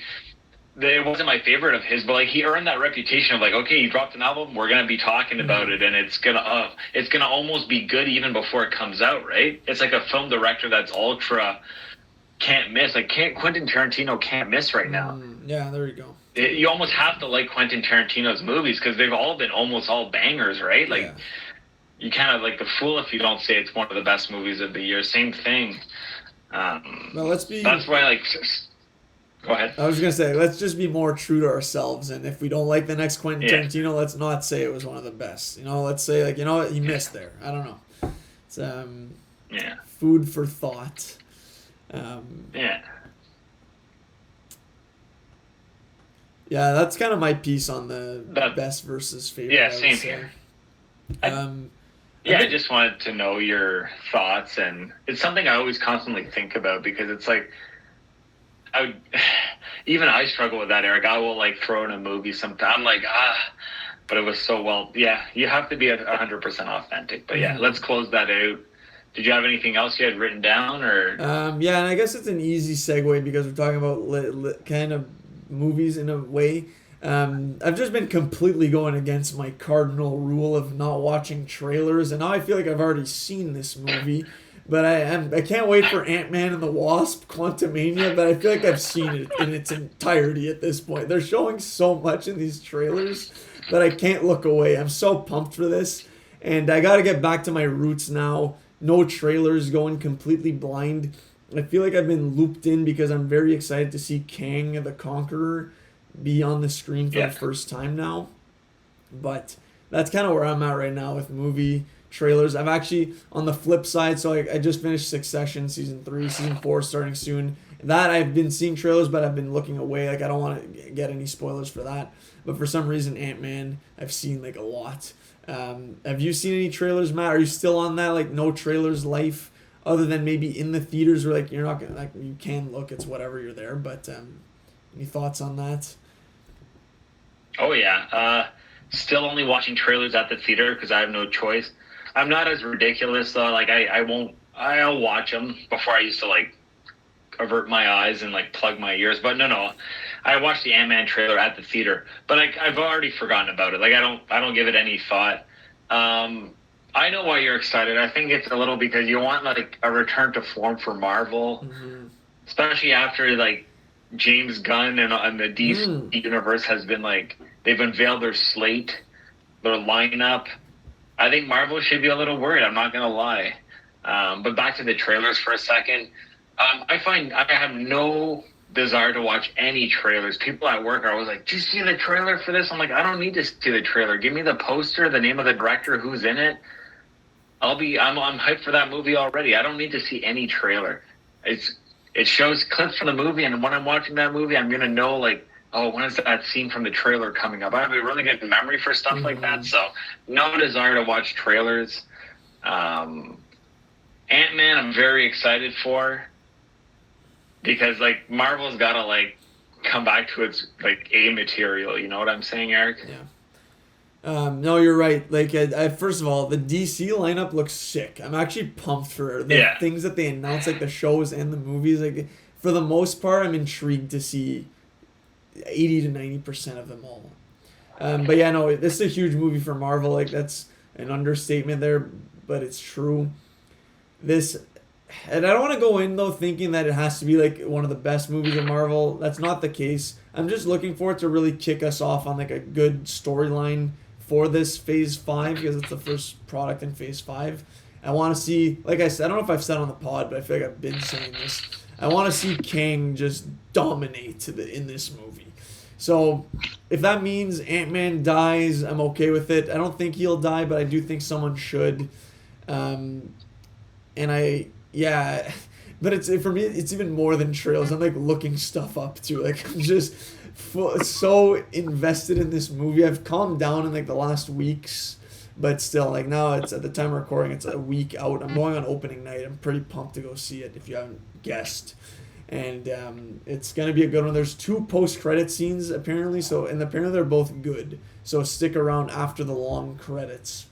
it wasn't my favorite of his, but like, he earned that reputation of like, okay, he dropped an album, we're gonna be talking about it, and it's gonna almost be good even before it comes out, right? It's like a film director that's ultra can't miss. Like, Quentin Tarantino can't miss right now. Yeah, there you go. You almost have to like Quentin Tarantino's movies because they've all been almost all bangers, right? Like, you kind of like the fool if you don't say it's one of the best movies of the year. Same thing. That's why, like, go ahead. I was going to say, let's just be more true to ourselves. And if we don't like the next Quentin Tarantino, let's not say it was one of the best. Let's say, like, what, he missed there. I don't know. It's food for thought. Yeah, that's kind of my piece on the best versus favorite. Yeah, same here. I just wanted to know your thoughts, and it's something I always constantly think about because it's like, even I struggle with that, Eric. I will like throw in a movie sometime. I'm like, but it was so well. Yeah, you have to be 100% authentic. But let's close that out. Did you have anything else you had written down, or? And I guess it's an easy segue because we're talking about kind of movies in a way. I've just been completely going against my cardinal rule of not watching trailers, and now I feel like I've already seen this movie, but I can't wait for Ant-Man and the Wasp: Quantumania, but I feel like I've seen it in its entirety at this point. They're showing so much in these trailers that I can't look away. I'm so pumped for this, and I gotta get back to my roots now. No trailers, going completely blind. I feel like I've been looped in because I'm very excited to see Kang the Conqueror be on the screen for the first time now. But that's kind of where I'm at right now with movie trailers. I'm actually on the flip side, so I just finished Succession season 3, season 4 starting soon, That I've been seeing trailers, but I've been looking away. Like I don't want to get any spoilers for that. But for some reason, Ant-Man I've seen like a lot. Have you seen any trailers, Matt? Are you still on that like no trailers life? Other than maybe in the theaters where like you're not gonna like you can look, it's whatever you're there. But any thoughts on that? Oh yeah. Still only watching trailers at the theater because I have no choice. I'm not as ridiculous though. Like I won't. I'll watch them before I used to like avert my eyes and like plug my ears. But no. I watched the Ant-Man trailer at the theater, but like I've already forgotten about it. Like I don't give it any thought. I know why you're excited. I think it's a little because you want like a return to form for Marvel, especially after like James Gunn and the DC universe has been like they've unveiled their slate, their lineup. I think Marvel should be a little worried. I'm not gonna lie. But back to the trailers for a second. I find I have no desire to watch any trailers. People at work are always like, "Did you see the trailer for this?" I'm like, I don't need to see the trailer. Give me the poster, the name of the director, who's in it. I'm hyped for that movie already. I don't need to see any trailer. It shows clips from the movie, and when I'm watching that movie, I'm gonna know like, oh, when is that scene from the trailer coming up? I have a really good memory for stuff like that, so no desire to watch trailers. Ant-Man, I'm very excited for because like Marvel's gotta like come back to its like A material. You know what I'm saying, Eric? Yeah. No, you're right. Like, first of all, the DC lineup looks sick. I'm actually pumped for the things that they announced, like the shows and the movies. Like, for the most part, I'm intrigued to see 80 to 90% of them all. But yeah, no, this is a huge movie for Marvel. Like, that's an understatement there, but it's true. And I don't want to go in though thinking that it has to be like one of the best movies of Marvel. That's not the case. I'm just looking for it to really kick us off on like a good storyline for this Phase 5 because it's the first product in Phase 5. I want to see, like I said, I don't know if I've said on the pod, but I feel like I've been saying this. I want to see Kang just dominate in this movie. So if that means Ant-Man dies, I'm okay with it. I don't think he'll die, but I do think someone should. Yeah, but it's for me. It's even more than trailers. I'm like looking stuff up too. Like I'm just so invested in this movie. I've calmed down in like the last weeks, but still, like now it's at the time of recording. It's a week out. I'm going on opening night. I'm pretty pumped to go see it. If you haven't guessed, and it's gonna be a good one. There's 2 post-credit scenes apparently. And apparently they're both good. So stick around after the long credits.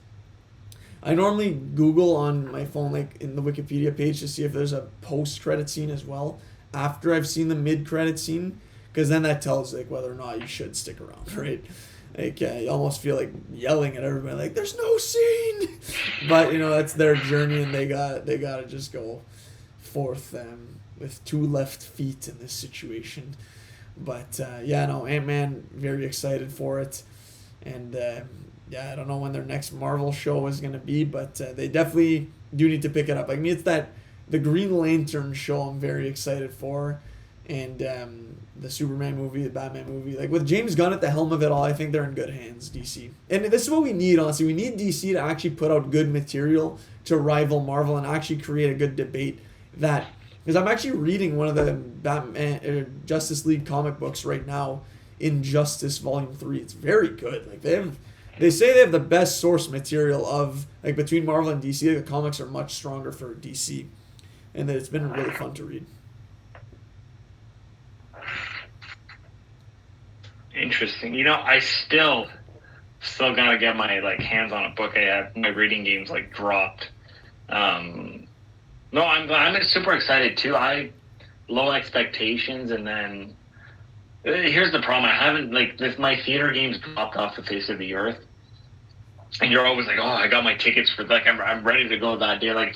I normally Google on my phone, like in the Wikipedia page, to see if there's a post-credit scene as well after I've seen the mid-credit scene, because then that tells like whether or not you should stick around, right? Like you almost feel like yelling at everybody, like "There's no scene," but you know that's their journey, and they gotta just go forth with 2 left feet in this situation. But yeah, no, Ant-Man, very excited for it, and. Yeah, I don't know when their next Marvel show is going to be, but they definitely do need to pick it up. Like me, it's the Green Lantern show I'm very excited for, and the Superman movie, the Batman movie. Like with James Gunn at the helm of it all, I think they're in good hands, DC. And this is what we need, honestly. We need DC to actually put out good material to rival Marvel and actually create a good debate because I'm actually reading one of the Batman Justice League comic books right now, Injustice Volume 3. It's very good. Like They say they have the best source material of, like, between Marvel and DC. Like, the comics are much stronger for DC. And that it's been really fun to read. Interesting. You know, I still gotta get my, like, hands on a book. I have my reading games, like, dropped. No, I'm super excited, too. Low expectations, and then... Here's the problem. I haven't, like, my theater games dropped off the face of the earth. And you're always like, oh, I got my tickets for, like, I'm ready to go that day. Like,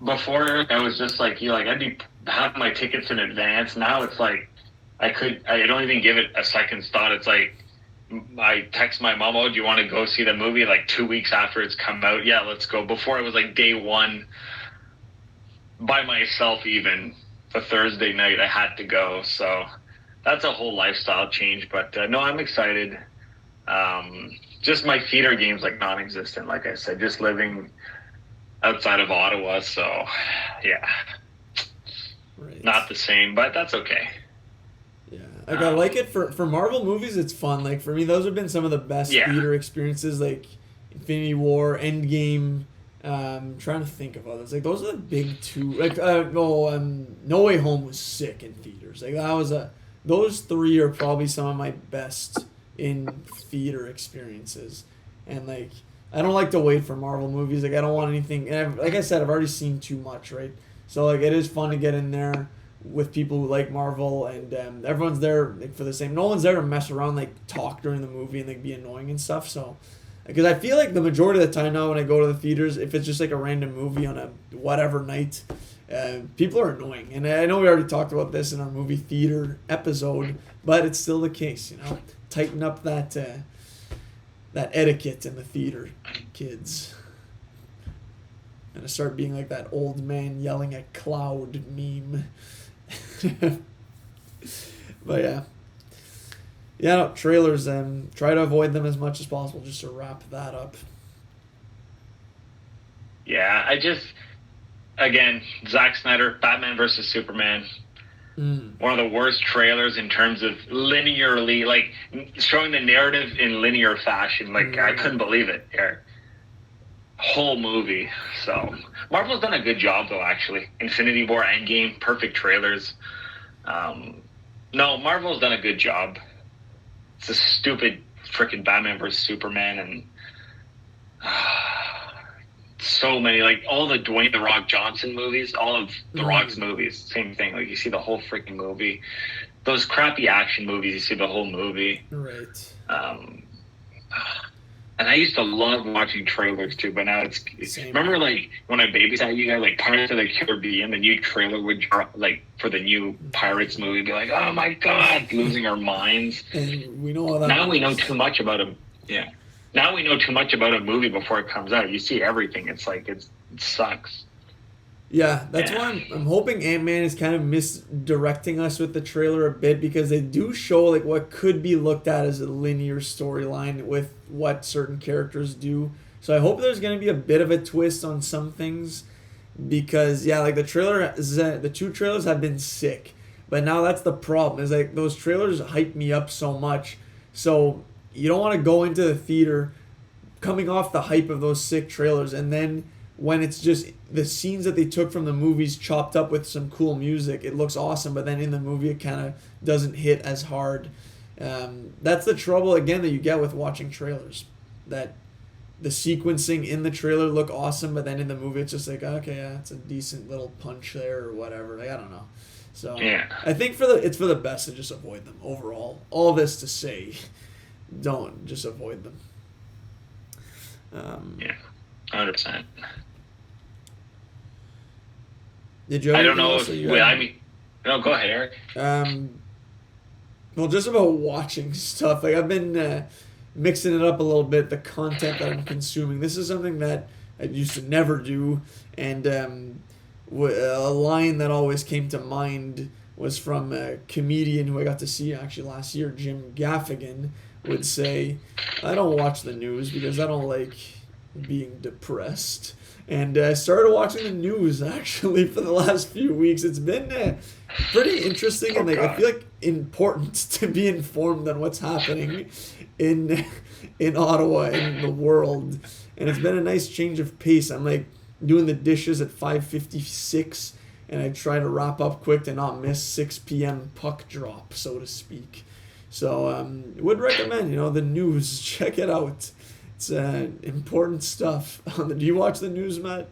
before, I was just like, I'd be having my tickets in advance. Now it's like, I don't even give it a second's thought. It's like, I text my mom, oh, do you want to go see the movie? Like, 2 weeks after it's come out. Yeah, let's go. Before, it was like day one, by myself even, a Thursday night, I had to go. So... that's a whole lifestyle change, but no, I'm excited. Just my theater game's like non-existent, like I said, just living outside of Ottawa, so yeah. Right. Not the same, but that's okay. Yeah. Like I like it Um, for Marvel movies. It's fun. Like for me, those have been some of the best yeah. theater experiences. Like Infinity War, Endgame. Trying to think of others. Like those are the big two. Like No Way Home was sick in theaters. Like that was a. Those three are probably some of my best in theater experiences. And like I don't like to wait for Marvel movies. Like I don't want anything. And like I said, I've already seen too much. Right. So like it is fun to get in there with people who like Marvel, and everyone's there like, for the same. No one's there to mess around, like talk during the movie and like be annoying and stuff. So, because I feel like the majority of the time now when I go to the theaters, if it's just like a random movie on a whatever night, people are annoying. And I know we already talked about this in our movie theater episode, but it's still the case. You know, tighten up that etiquette in the theater, kids. And to start being like that old man yelling at cloud meme. But no, trailers. Try to avoid them as much as possible, just to wrap that up. Yeah, again, Zack Snyder, Batman versus Superman, Mm. one of the worst trailers in terms of linearly, like showing the narrative in linear fashion. Like I couldn't believe it. Whole movie. So Marvel's done a good job though. Actually, Infinity War, Endgame, perfect trailers. No, Marvel's done a good job. It's a stupid freaking Batman versus Superman and so many, like all the Dwayne the Rock Johnson movies, all of the Rock's Mm. movies, same thing. Like you see the whole freaking movie. Those crappy action movies, you see the whole movie. Right. Um, and I used to love watching trailers too, but now it's Same. remember like when I babysat you guys, like Pirates of the Caribbean, the new trailer would drop like for the new Pirates movie, be like, oh my god, losing our minds. And we know all that. Now we know too much about him. Yeah. Now we know too much about a movie before it comes out. You see everything. It's like it sucks. Yeah, that's why I'm hoping Ant-Man is kind of misdirecting us with the trailer a bit, because they do show like what could be looked at as a linear storyline with what certain characters do. So I hope there's going to be a bit of a twist on some things, because like the two trailers have been sick. But now that's the problem, is like those trailers hype me up so much. So you don't want to go into the theater coming off the hype of those sick trailers, and then when it's just the scenes that they took from the movies chopped up with some cool music, it looks awesome, but then in the movie it kind of doesn't hit as hard. That's the trouble again that you get with watching trailers, that the sequencing in the trailer look awesome, but then in the movie it's just like, okay, yeah, it's a decent little punch there or whatever. Like I don't know. So I think it's for the best to just avoid them overall. All this to say, don't just avoid them. 100%. Did you? Have I don't anything know else if that you had? no, go ahead, Eric. Well, just about watching stuff. Like I've been mixing it up a little bit. The content that I'm consuming. This is something that I used to never do, and a line that always came to mind was from a comedian who I got to see actually last year, Jim Gaffigan, would say, "I don't watch the news because I don't like being depressed." And I started watching the news actually for the last few weeks. It's been pretty interesting, and like I feel like important to be informed on what's happening in Ottawa and the world. And it's been a nice change of pace. I'm like doing the dishes at 5:56, and I try to wrap up quick to not miss 6 p.m. puck drop, so to speak. So would recommend the news. Check it out. It's important stuff. Do you watch the news, Matt?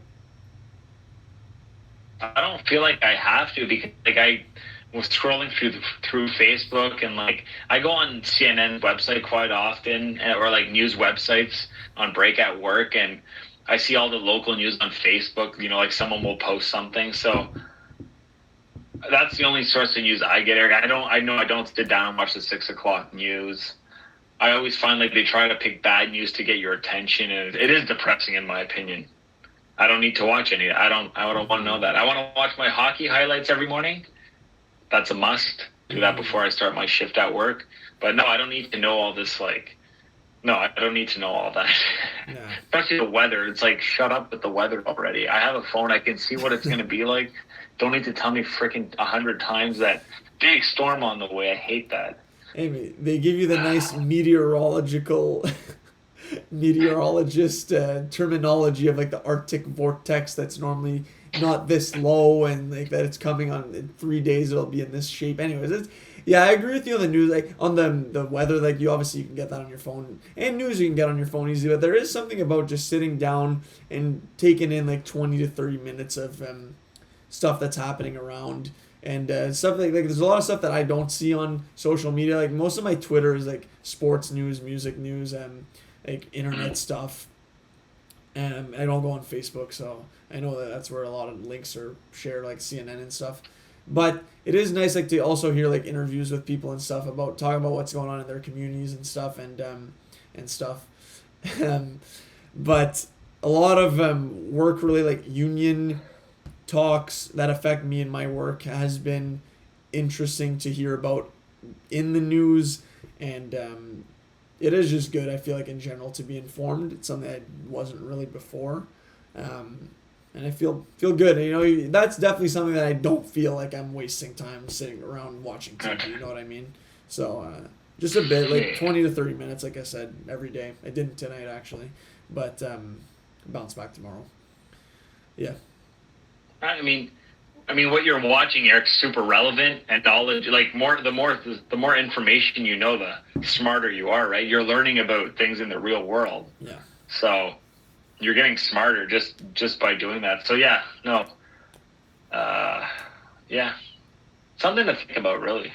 I don't feel like I have to, because like I was scrolling through Facebook, and like I go on CNN's website quite often, or like news websites on break at work, and I see all the local news on Facebook. Like someone will post something, so that's the only source of news I get, Eric. I know I don't sit down and watch the 6 o'clock news. I always find like they try to pick bad news to get your attention, and it is depressing in my opinion. I don't need to watch any. I don't want to know that. I want to watch my hockey highlights every morning. That's a must. Do that before I start my shift at work. But no, I don't need to know all this. No, I don't need to know all that. Yeah. Especially the weather. It's like, shut up with the weather already. I have a phone. I can see what it's going to be like. don't need to tell me freaking 100 times that big storm on the way. I hate that. Hey, they give you the nice meteorologist terminology of like the Arctic vortex that's normally not this low, and like that it's coming on in 3 days it'll be in this shape. Anyways, yeah, I agree with you on the news, like on the weather. Like you can get that on your phone, and news you can get on your phone easy. But there is something about just sitting down and taking in like 20 to 30 minutes of stuff that's happening around. And stuff like there's a lot of stuff that I don't see on social media. Like most of my Twitter is like sports news, music news, and like internet stuff. And I don't go on Facebook, so I know that that's where a lot of links are shared, like CNN and stuff. But it is nice, like to also hear like interviews with people and stuff about talking about what's going on in their communities and stuff and stuff. But a lot of work really like union talks that affect me and my work has been interesting to hear about in the news, and it is just good, I feel like, in general, to be informed. It's something I wasn't really before, and I feel good. You know, that's definitely something that I don't feel like I'm wasting time sitting around watching TV. You know what I mean? So just a bit, like 20 to 30 minutes, like I said, every day. I didn't tonight actually, but bounce back tomorrow. Yeah. I mean, what you're watching, Eric's super relevant and knowledge. Like the more information you know, the smarter you are, right? You're learning about things in the real world. Yeah. So you're getting smarter just by doing that. So yeah, no, yeah, something to think about, really.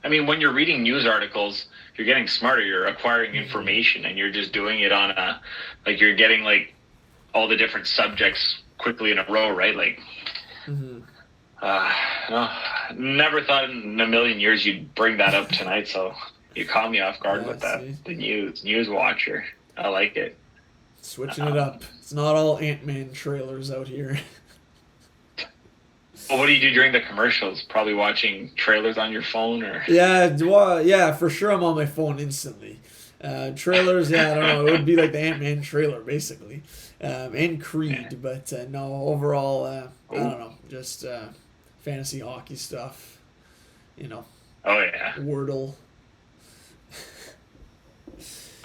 I mean, when you're reading news articles, you're getting smarter. You're acquiring information, and you're just doing it on you're getting like all the different subjects quickly in a row, right? Like. Mm-hmm. No, never thought in a million years you'd bring that up tonight, so you caught me off guard with that. The news watcher. I like it. Switching it up. It's not all Ant-Man trailers out here. Well, what do you do during the commercials? Probably watching trailers on your phone, or? Yeah, well, yeah, for sure I'm on my phone instantly. Trailers, yeah, I don't know. It would be like the Ant-Man trailer, basically. And Creed, but no, overall, I don't know, just fantasy hockey stuff, you know. Oh, yeah. Wordle.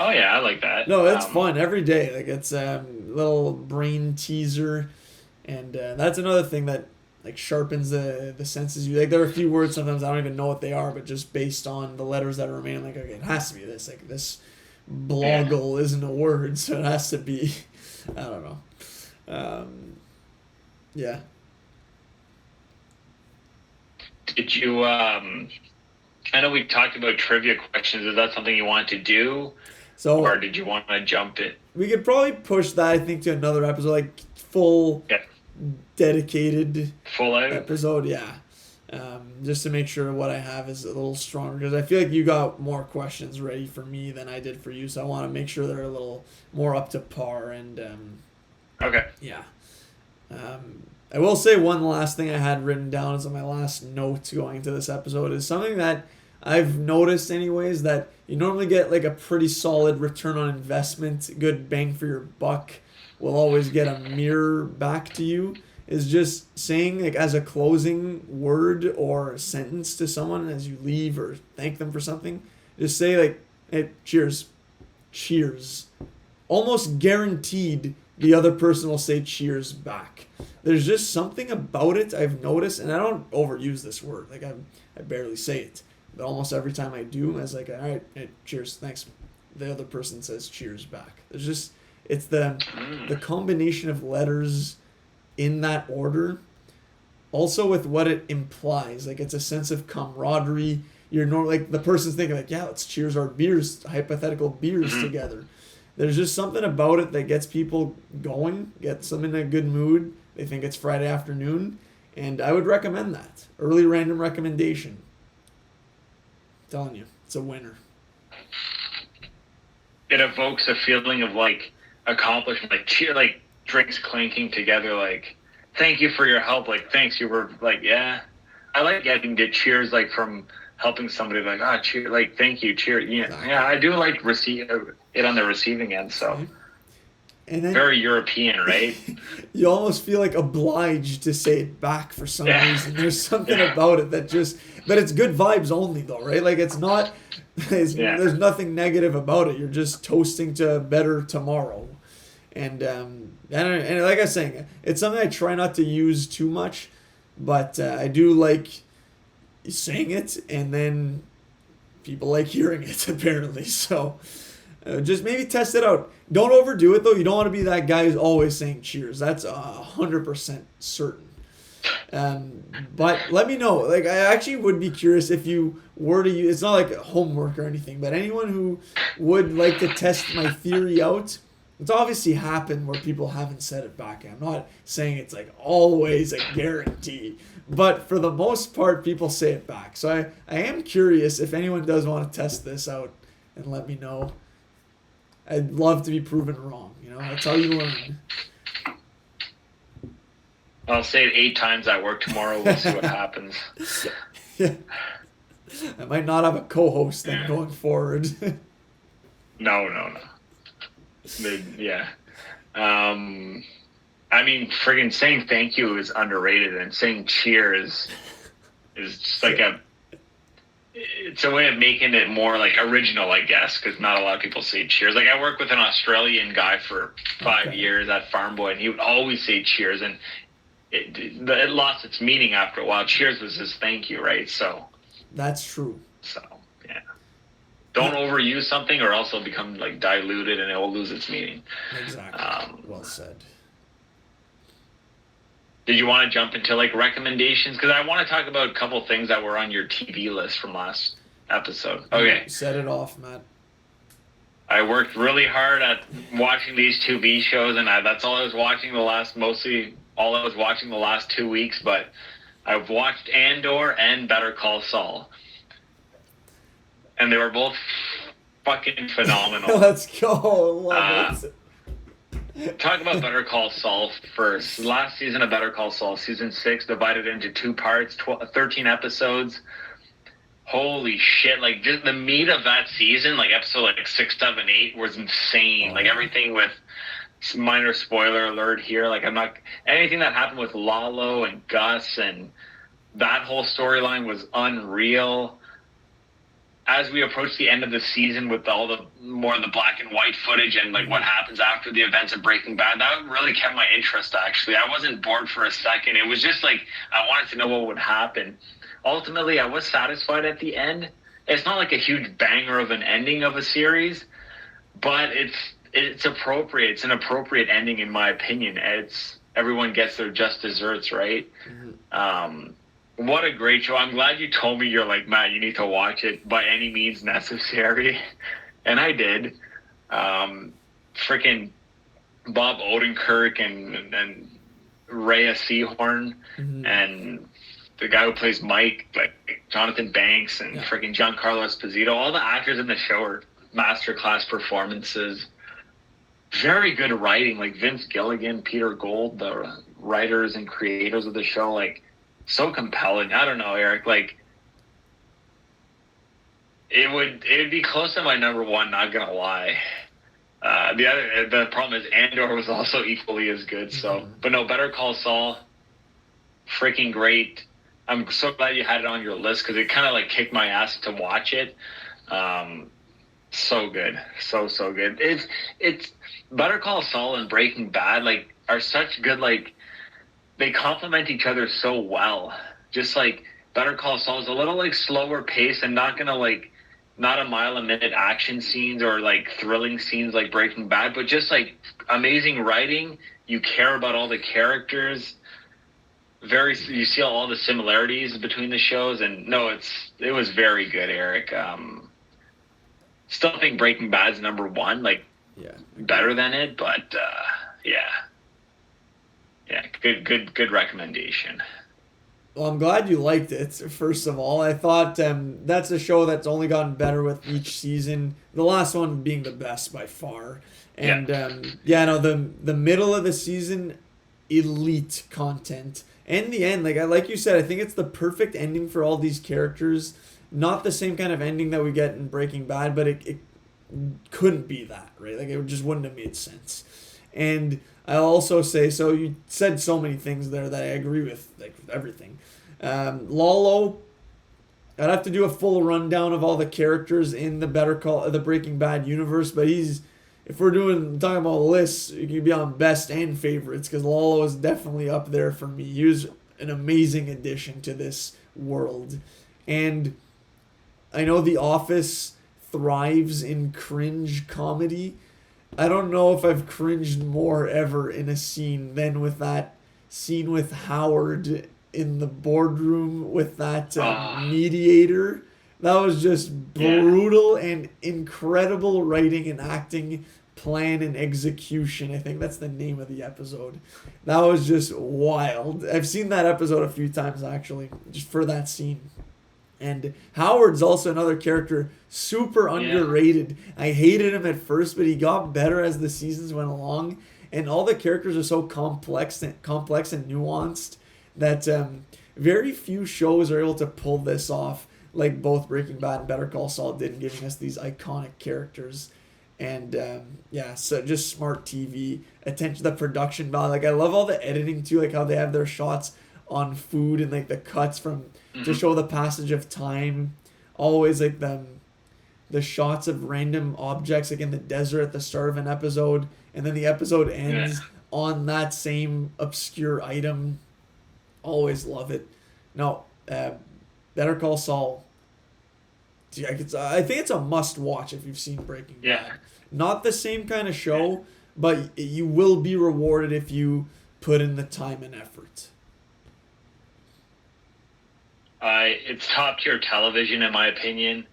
Oh, yeah, I like that. No, it's fun every day. Like, it's a little brain teaser, and that's another thing that, like, sharpens the senses. Like, there are a few words sometimes I don't even know what they are, but just based on the letters that remain, like, okay, it has to be this. Like, this bloggle isn't a word, so it has to be... I don't know. Yeah. Did you, I know we talked about trivia questions. Is that something you want to do? So, or did you want to jump it? We could probably push that, I think, to another episode, like full, dedicated full out episode, yeah. Just to make sure what I have is a little stronger, because I feel like you got more questions ready for me than I did for you, so I want to make sure they're a little more up to par. And okay, yeah. I will say one last thing I had written down as my last note going into this episode is something that I've noticed anyways, that you normally get like a pretty solid return on investment, good bang for your buck will always get a mirror back to you, is just saying, like, as a closing word or sentence to someone as you leave or thank them for something, just say, like, hey, cheers. Cheers. Almost guaranteed the other person will say cheers back. There's just something about it I've noticed, and I don't overuse this word. Like, I barely say it. But almost every time I do, I was like, all right, hey, cheers, thanks. The other person says cheers back. There's just, it's the combination of letters in that order, also with what it implies. Like, it's a sense of camaraderie. You're like, the person's thinking like, yeah, let's cheers our beers, hypothetical beers together. There's just something about it that gets people going, gets them in a good mood. They think it's Friday afternoon, and I would recommend that. Early random recommendation. I'm telling you, it's a winner. It evokes a feeling of like accomplishment, like cheer, like drinks clinking together, like thank you for your help, like thanks, you were like, yeah. I like getting the cheers, like from helping somebody, like cheer, like thank you, cheer. Yeah, exactly. Yeah, I do like receive it on the receiving end. So And then Very European, right? you almost feel like obliged to say it back for some reason. There's something about it that just, but it's good vibes only though, right? Like it's not, there's nothing negative about it. You're just toasting to a better tomorrow. And like I was saying, it's something I try not to use too much, but I do like saying it, and then people like hearing it apparently. So just maybe test it out. Don't overdo it though. You don't want to be that guy who's always saying cheers. That's 100% certain. But let me know. Like I actually would be curious if you were to use. It's not like homework or anything, but anyone who would like to test my theory out. It's obviously happened where people haven't said it back. I'm not saying it's like always a guarantee, but for the most part, people say it back. So I am curious if anyone does want to test this out and let me know. I'd love to be proven wrong. That's how you learn. I'll say it 8 times at work tomorrow. We'll see what happens. Yeah. I might not have a co-host then going forward. No. Yeah. I mean, friggin' saying thank you is underrated, and saying cheers is just like it's a way of making it more like original, I guess, because not a lot of people say cheers. Like I worked with an Australian guy for 5 years at Farm Boy, and he would always say cheers, and it lost its meaning after a while. Cheers was his thank you, right? So that's true. So yeah. Don't overuse something, or else it'll become like diluted and it will lose its meaning. Exactly. Well said. Did you want to jump into like recommendations? Because I want to talk about a couple things that were on your TV list from last episode. Okay. Set it off, Matt. I worked really hard at watching these 2B shows, and that's all I was watching the last 2 weeks. But I've watched Andor and Better Call Saul. And they were both fucking phenomenal. Let's go. Love it. Talk about Better Call Saul first. Last season of Better Call Saul, season 6, divided into 2 parts, 13 episodes. Holy shit. Like, just the meat of that season, like episode like 6, 7, 8 was insane. Like everything with, minor spoiler alert here, like anything that happened with Lalo and Gus and that whole storyline was unreal. As we approach the end of the season with all the more of the black and white footage and like what happens after the events of Breaking Bad, that really kept my interest. Actually, I wasn't bored for a second. It was just like I wanted to know what would happen. Ultimately, I was satisfied at the end. It's not like a huge banger of an ending of a series, but it's appropriate. It's an appropriate ending in my opinion. Everyone gets their just desserts, right? Mm-hmm. What a great show. I'm glad you told me. You're like, Matt, you need to watch it by any means necessary. And I did. Freaking Bob Odenkirk and Rhea Seehorn and the guy who plays Mike, like Jonathan Banks and freaking Giancarlo Esposito. All the actors in the show are masterclass performances. Very good writing. Like Vince Gilligan, Peter Gould, the writers and creators of the show, like, so compelling. I don't know, Eric. Like, it would be close to my number one. Not gonna lie. The problem is Andor was also equally as good. So, but no, Better Call Saul, freaking great. I'm so glad you had it on your list because it kind of like kicked my ass to watch it. So good, so good. It's Better Call Saul and Breaking Bad like are such good like. They complement each other so well. Just like Better Call Saul is a little like slower pace and not a mile a minute action scenes or like thrilling scenes like Breaking Bad, but just like amazing writing. You care about all the characters. You see all the similarities between the shows, and no, it was very good, Eric. Still think Breaking Bad's number one, like better than it, but Yeah, good recommendation. Well, I'm glad you liked it, first of all. I thought that's a show that's only gotten better with each season. The last one being the best by far. And, the middle of the season, elite content. And the end, like you said, I think it's the perfect ending for all these characters. Not the same kind of ending that we get in Breaking Bad, but it couldn't be that, right? Like, it just wouldn't have made sense. And I'll also say, so you said so many things there that I agree with, like with everything. Lalo, I'd have to do a full rundown of all the characters in the Breaking Bad universe, but if we're talking about lists, you can be on best and favorites because Lalo is definitely up there for me. He was an amazing addition to this world, and I know The Office thrives in cringe comedy. I don't know if I've cringed more ever in a scene than with that scene with Howard in the boardroom with that mediator. That was just brutal and incredible writing and acting, plan and execution. I think that's the name of the episode. That was just wild. I've seen that episode a few times actually, just for that scene. And Howard's also another character, super underrated. I hated him at first, but he got better as the seasons went along. And all the characters are so complex and nuanced that very few shows are able to pull this off, like both Breaking Bad and Better Call Saul did, giving us these iconic characters. And so just smart TV, attention to the production value. Like I love all the editing too, like how they have their shots on food and like the cuts from to show the passage of time. Always like the shots of random objects like in the desert at the start of an episode, and then the episode ends on that same obscure item. Always love it. No, Better Call Saul. I think it's a must watch if you've seen Breaking Bad. Not the same kind of show, but you will be rewarded if you put in the time and effort. It's top tier television in my opinion.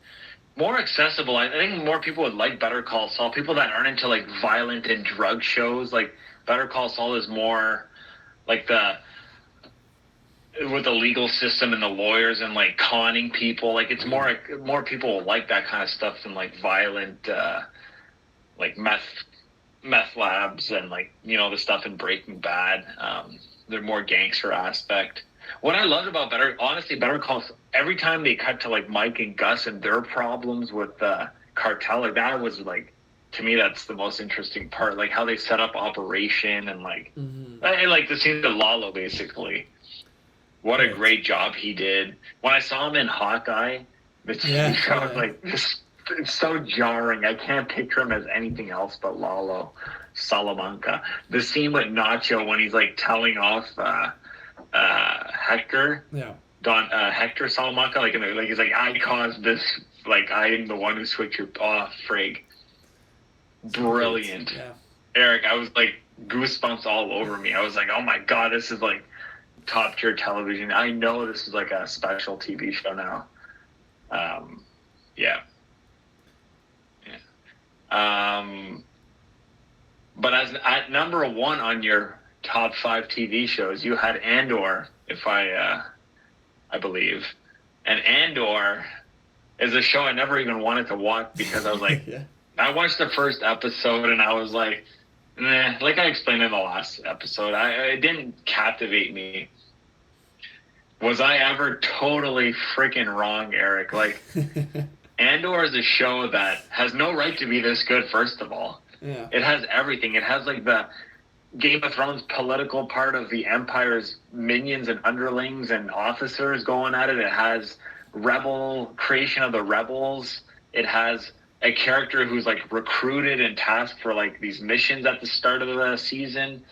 More accessible. I think more people would like Better Call Saul. People that aren't into like violent and drug shows, like Better Call Saul is more like with the legal system and the lawyers and like conning people. Like it's more people will like that kind of stuff than like violent, like meth labs and like, you know, the stuff in Breaking Bad. They're more gangster aspect. What I loved about Better Call, every time they cut to like Mike and Gus and their problems with the cartel, like that was like, to me, that's the most interesting part. Like how they set up operation and like, and like the scene of Lalo basically. What a great job he did. When I saw him in Hawkeye, the TV show, I was like, it's so jarring. I can't picture him as anything else but Lalo Salamanca. The scene with Nacho when he's like telling off Hector, Hector Salamanca, like he's like, I caused this, like I am the one who switched your frig. Brilliant. Eric, I was like goosebumps all over me. I was like, oh my god, this is like top tier television. I know this is like a special TV show now. But as at number one on your top 5 TV shows, you had Andor, if I believe. And Andor is a show I never even wanted to watch because I was like, I watched the first episode and I was like, like I explained in the last episode, it didn't captivate me. Was I ever totally freaking wrong, Eric? Like, Andor is a show that has no right to be this good, first of all. It has everything. It has, like, the Game of Thrones political part of the Empire's minions and underlings and officers going at it. It has creation of the rebels. It has a character who's like recruited and tasked for like these missions at the start of the season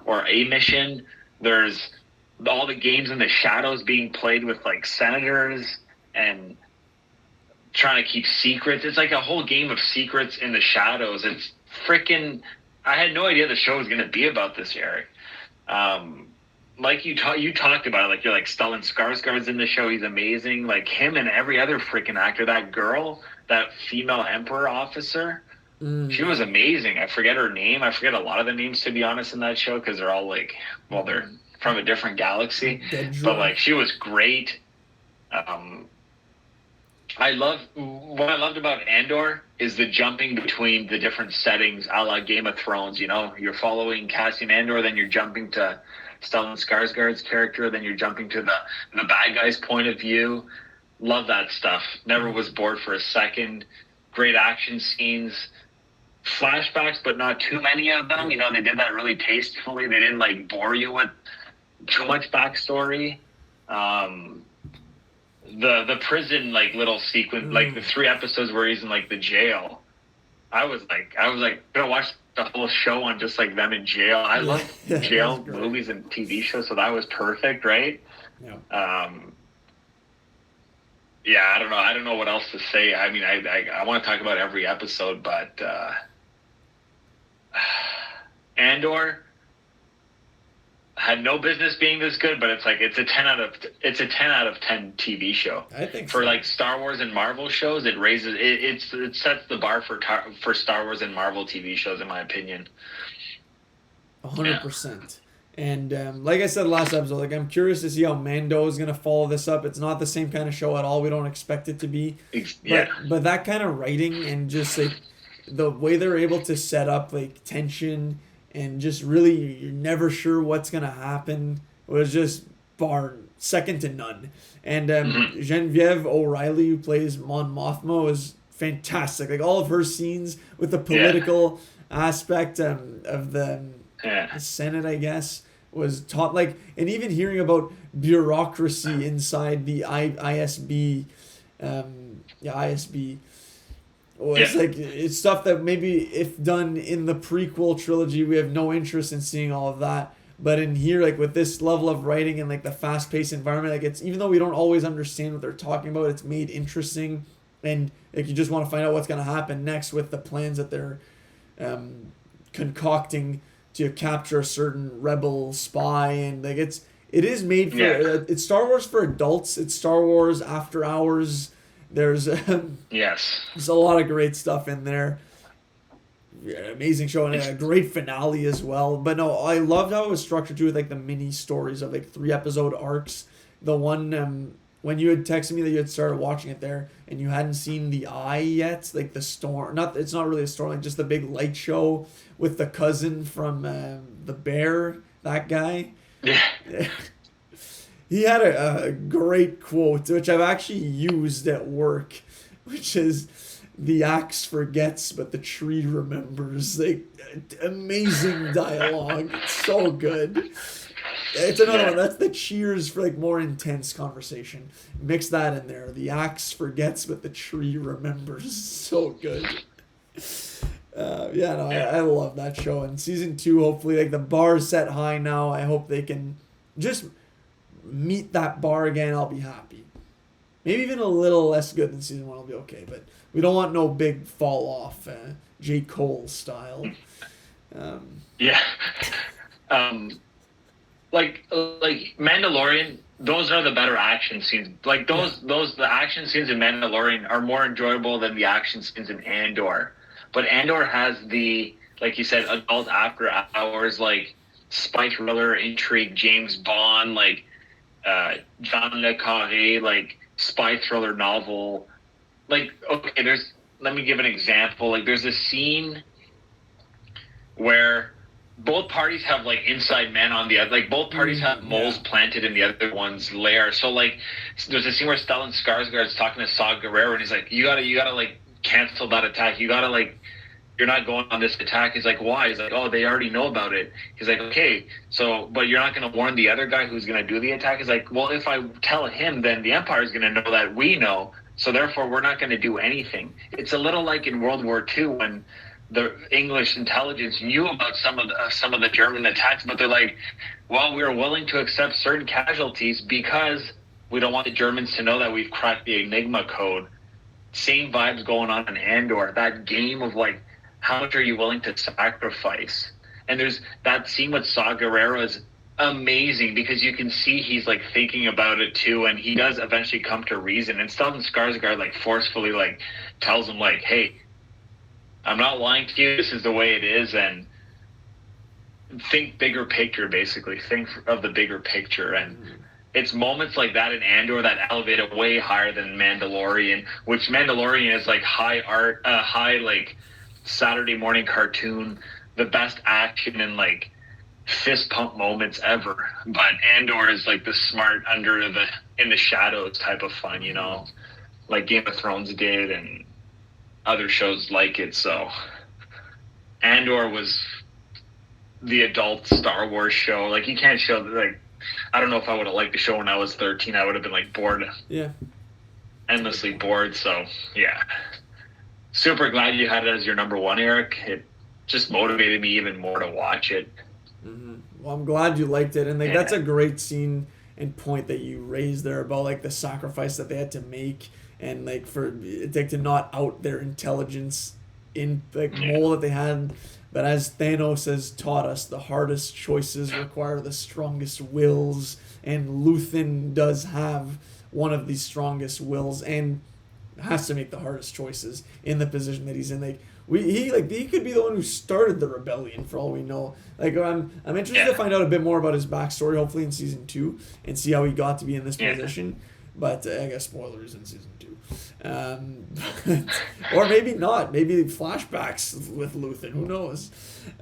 or a mission. There's all the games in the shadows being played with like senators and trying to keep secrets. It's like a whole game of secrets in the shadows. It's freaking, I had no idea the show was going to be about this, Eric. Like you talked about it, like you're like Stellan Skarsgård's in the show. He's amazing. Like him and every other freaking actor, that girl, that female Emperor officer, she was amazing. I forget her name. I forget a lot of the names, to be honest, in that show because they're all like, well, they're from a different galaxy. But like, she was great. What I loved about Andor is the jumping between the different settings, a la Game of Thrones. You know, you're following Cassian Andor, then you're jumping to Stellan Skarsgård's character, then you're jumping to the bad guy's point of view. Love that stuff. Never was bored for a second. Great action scenes. flashbacks, but not too many of them. You know, they did that really tastefully. They didn't like bore you with too much backstory. The prison like little sequence, like the 3 episodes where he's in like the jail. I was like gonna watch the whole show on just like them in jail. I love jail movies and TV shows, so that was perfect, right? Yeah. Yeah, I don't know what else to say. I mean, I want to talk about every episode, but Andor had no business being this good, but it's like it's a 10 out of 10 TV show. I think for so. like Star Wars and Marvel shows, it raises it sets the bar for Star Wars and Marvel TV shows, in my opinion. 100%. And like I said last episode, like I'm curious to see how Mando is gonna follow this up. It's not the same kind of show at all. We don't expect it to be. But that kind of writing and just like the way they're able to set up like tension and just really you're never sure what's gonna happen was just second to none. And Genevieve O'Reilly, who plays Mon Mothma, was fantastic. Like all of her scenes with the political aspect of the Senate, I guess, was taught like, and even hearing about bureaucracy inside the ISB, ISB. It's like it's stuff that maybe if done in the prequel trilogy, we have no interest in seeing all of that. But in here, like with this level of writing and like the fast-paced environment, like it's even though we don't always understand what they're talking about, it's made interesting, and like you just want to find out what's gonna happen next with the plans that they're concocting to capture a certain rebel spy, and like it is made for it's Star Wars for adults. It's Star Wars after hours. There's there's a lot of great stuff in there. Yeah, amazing show and a great finale as well. But no, I loved how it was structured too with like the mini stories of like 3 episode arcs. The one when you had texted me that you had started watching it there and you hadn't seen the Eye yet, like the storm. It's not really a storm, like just the big light show with the cousin from the Bear, that guy. Yeah. He had a great quote, which I've actually used at work, which is, "The axe forgets, but the tree remembers." Like, amazing dialogue. It's so good. It's another one. That's the Cheers for like more intense conversation. Mix that in there. The axe forgets, but the tree remembers. So good. I love that show. And season 2, hopefully, like the bar is set high now. I hope they can just meet that bar again. I'll be happy. Maybe even a little less good than season 1 will be okay, but we don't want no big fall off, J. Cole style. Like Mandalorian, those are the better action scenes. Like the action scenes in Mandalorian are more enjoyable than the action scenes in Andor. But Andor has the, like you said, adult after hours, like spy thriller, intrigue, James Bond, like John le Carré, like spy thriller novel. Like, okay, let me give an example. Like, there's a scene where both parties have like inside men on the other, like both parties have moles planted in the other one's lair. So like, there's a scene where Stellan Skarsgård's talking to Saw Gerrera, and he's like, you gotta like cancel that attack. You gotta like, you're not going on this attack. He's like, why? He's like, oh, they already know about it. He's like, okay, so, but you're not going to warn the other guy who's going to do the attack? He's like, well, if I tell him, then the Empire's going to know that we know, so therefore we're not going to do anything. It's a little like in World War II when the English intelligence knew about some of the German attacks, but they're like, well, we're willing to accept certain casualties because we don't want the Germans to know that we've cracked the Enigma code. Same vibes going on in Andor. That game of like, how much are you willing to sacrifice? And there's that scene with Saw Gerrera is amazing because you can see he's like thinking about it too, and he does eventually come to reason. And Stellan Skarsgård like forcefully like tells him like, hey, I'm not lying to you. This is the way it is, and think bigger picture. Basically, think of the bigger picture. And it's moments like that in Andor that elevate it way higher than Mandalorian, which Mandalorian is like high art, high like Saturday morning cartoon, the best action and like fist pump moments ever. But Andor is like the smart in the shadows type of fun, you know, like Game of Thrones did and other shows like it. So Andor was the adult Star Wars show. Like, you can't show, like, I don't know if I would have liked the show when I was 13. I would have been, like, bored. Yeah. Endlessly bored, so, yeah. Super glad you had it as your number one, Eric. It just motivated me even more to watch it. Mm-hmm. Well, I'm glad you liked it. And, like, that's a great scene and point that you raised there about, like, the sacrifice that they had to make and, like, for, like, to not out their intelligence in, like, mold that they had. But as Thanos has taught us, the hardest choices require the strongest wills, and Luthen does have one of the strongest wills and has to make the hardest choices in the position that he's in. Like, he could be the one who started the rebellion for all we know. Like, I'm interested to find out a bit more about his backstory, hopefully in season 2, and see how he got to be in this position. But I guess spoilers in season 2. Or maybe not. Maybe flashbacks with Luthen. Who knows?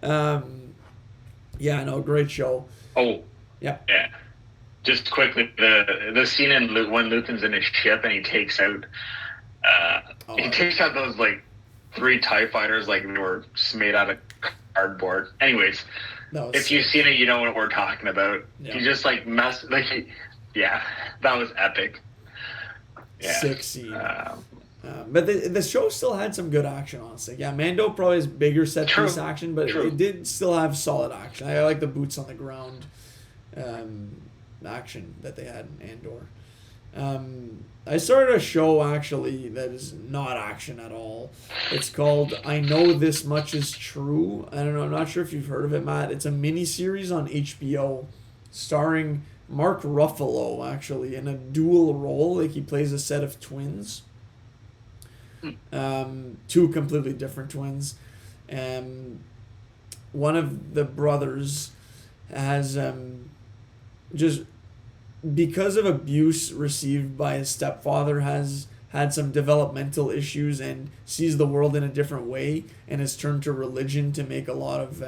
Yeah, no, great show. Oh, yeah. Just quickly, the scene when Luthen's in his ship and he takes out those like 3 TIE fighters like they were made out of cardboard. Anyways, if you've seen it, you know what we're talking about. Yeah. He just like that was epic. Yeah. Sick scene. But the show still had some good action, honestly. Yeah, Mando probably has bigger set piece action, but it did still have solid action. I like the boots on the ground action that they had in Andor. I started a show actually that is not action at all. It's called I Know This Much Is True. I don't know. I'm not sure if you've heard of it, Matt. It's a mini series on HBO, starring Mark Ruffalo actually in a dual role. Like, he plays a set of twins, 2 completely different twins. One of the brothers has just because of abuse received by his stepfather has had some developmental issues and sees the world in a different way and has turned to religion to make a lot of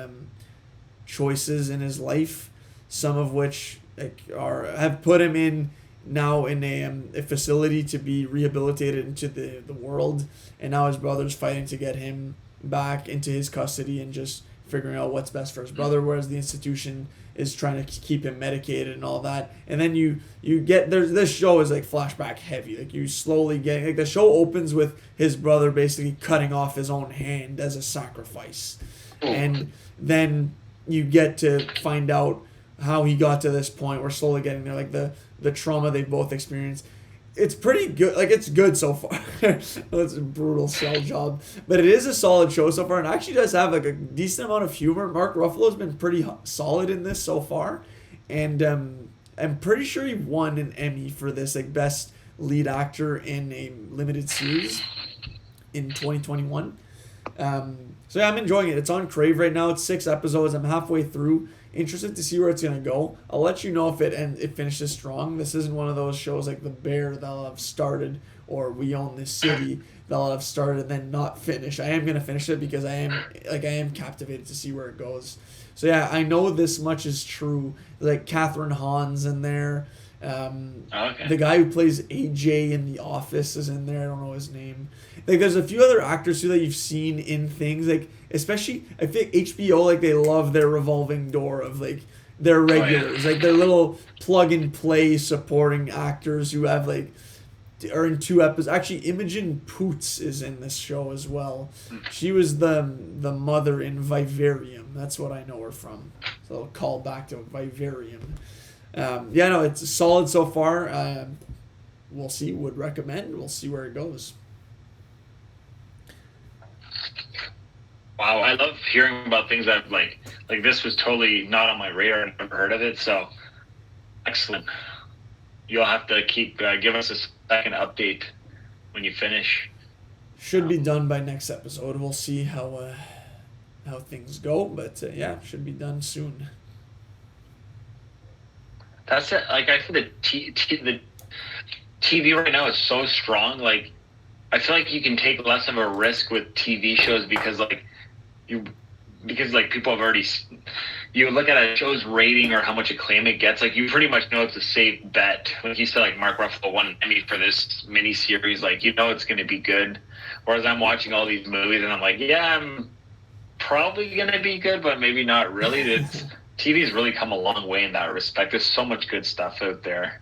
choices in his life, some of which have put him in a facility to be rehabilitated into the world, and now his brother's fighting to get him back into his custody and just figuring out what's best for his brother, whereas the institution is trying to keep him medicated and all that. And then you get this show is like flashback heavy. Like, you slowly get, like, the show opens with his brother basically cutting off his own hand as a sacrifice, and then you get to find out how he got to this point. We're slowly getting there, like the trauma they've both experienced. It's pretty good. Like, it's good so far. It's a brutal sell job, but it is a solid show so far, and actually does have like a decent amount of humor. Mark Ruffalo's been pretty solid in this so far, and I'm pretty sure he won an Emmy for this, like, best lead actor in a limited series in 2021. So yeah, I'm enjoying it. It's on Crave right now. It's 6 episodes. I'm halfway through. Interested to see where it's gonna go. I'll let you know if it finishes strong. This isn't one of those shows like The Bear that'll have started, or We Own This City that'll have started and then not finish. I am gonna finish it because I am captivated to see where it goes. So yeah, I Know This Much Is True. Like, Catherine Hahn's in there. The guy who plays AJ in The Office is in there. I don't know his name. Like, there's a few other actors too that you've seen in things, like, especially I think HBO, like, they love their revolving door of like their regulars, like their little plug and play supporting actors who have like are in 2 episodes. Actually, Imogen Poots is in this show as well. She was the mother in Vivarium. That's what I know her from. So I'll call back to Vivarium. It's solid so far. We'll see. Would recommend. We'll see where it goes. Wow, I love hearing about things that like this was totally not on my radar. I've never heard of it. So excellent. You'll have to keep give us a second update when you finish. Should be done by next episode. We'll see how things go, but should be done soon. That's it. Like, I think the TV right now is so strong. Like, I feel like you can take less of a risk with TV shows because people have already. You look at a show's rating or how much acclaim it gets, like, you pretty much know it's a safe bet. Like you said, like, Mark Ruffalo won an Emmy for this miniseries, like, you know it's going to be good. Whereas I'm watching all these movies and I'm like, yeah, I'm probably going to be good, but maybe not really. TV's really come a long way in that respect. There's so much good stuff out there.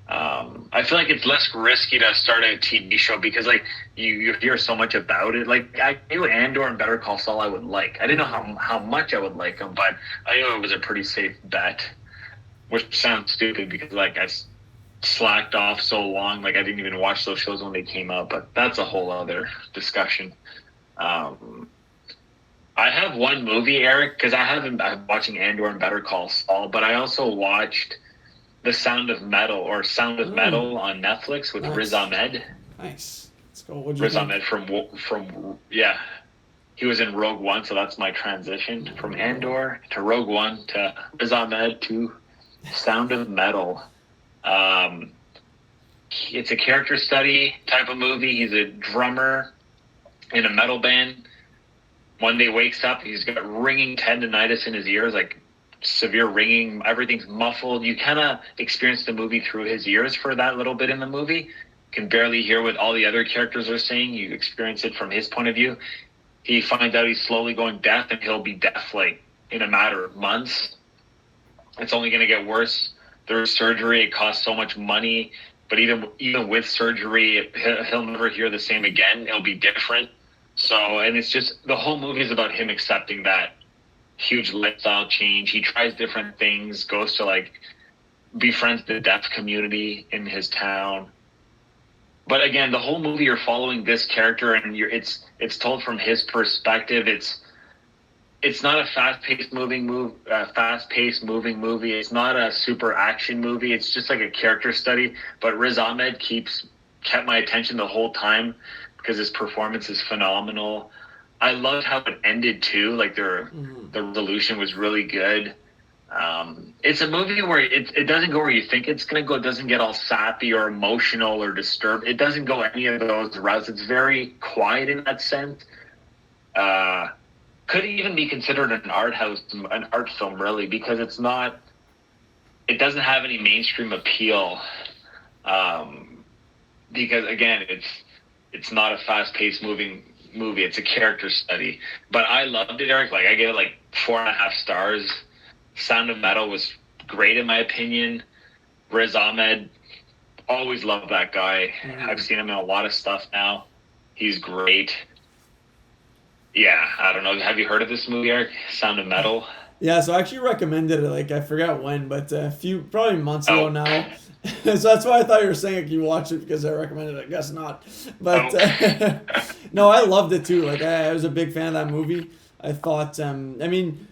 I feel like it's less risky to start a TV show because like you hear so much about it. Like I knew Andor and Better Call Saul I would like. I didn't know how much I would like them, but I knew it was a pretty safe bet. Which sounds stupid because like I slacked off so long. Like I didn't even watch those shows when they came out. But that's a whole other discussion. I have one movie, Eric, because I'm watching Andor and Better Call Saul, but I also watched The Sound of Metal Metal on Netflix with Riz Ahmed. Nice. Let's go. What'd you Riz think? Ahmed from he was in Rogue One, so that's my transition from Andor to Rogue One to Riz Ahmed to Sound of Metal. It's a character study type of movie. He's a drummer in a metal band. One day wakes up, he's got ringing tendonitis in his ears, like severe ringing. Everything's muffled. You kind of experience the movie through his ears for that little bit in the movie. You can barely hear what all the other characters are saying. You experience it from his point of view. He finds out he's slowly going deaf, and he'll be deaf like in a matter of months. It's only going to get worse. There's surgery. It costs so much money. But even with surgery, he'll never hear the same again. It'll be different. So, and it's just, the whole movie is about him accepting that huge lifestyle change. He tries different things, goes to like befriends the deaf community in his town. But again, the whole movie you're following this character, and it's told from his perspective. It's not a fast-paced moving movie. It's not a super action movie. It's just like a character study. But Riz Ahmed kept my attention the whole time, because his performance is phenomenal. I loved how it ended too. Like the resolution was really good. It's a movie where it doesn't go where you think it's gonna go. It doesn't get all sappy or emotional or disturbed. It doesn't go any of those routes. It's very quiet in that sense. Could even be considered an art film, really, because it doesn't have any mainstream appeal. Because again, it's not a fast-paced movie. It's a character study. But I loved it, Eric. Like I gave it like 4.5 stars. Sound of Metal was great in my opinion. Riz Ahmed, always loved that guy. I've seen him in a lot of stuff now. He's great. Yeah, I don't know. Have you heard of this movie, Eric? Sound of Metal? Yeah, so I actually recommended it, like, I forgot when, but probably months ago now. So that's why I thought you were saying like, you watched it because I recommended it. I guess not. But no, I loved it too. Like I was a big fan of that movie. I thought, I mean,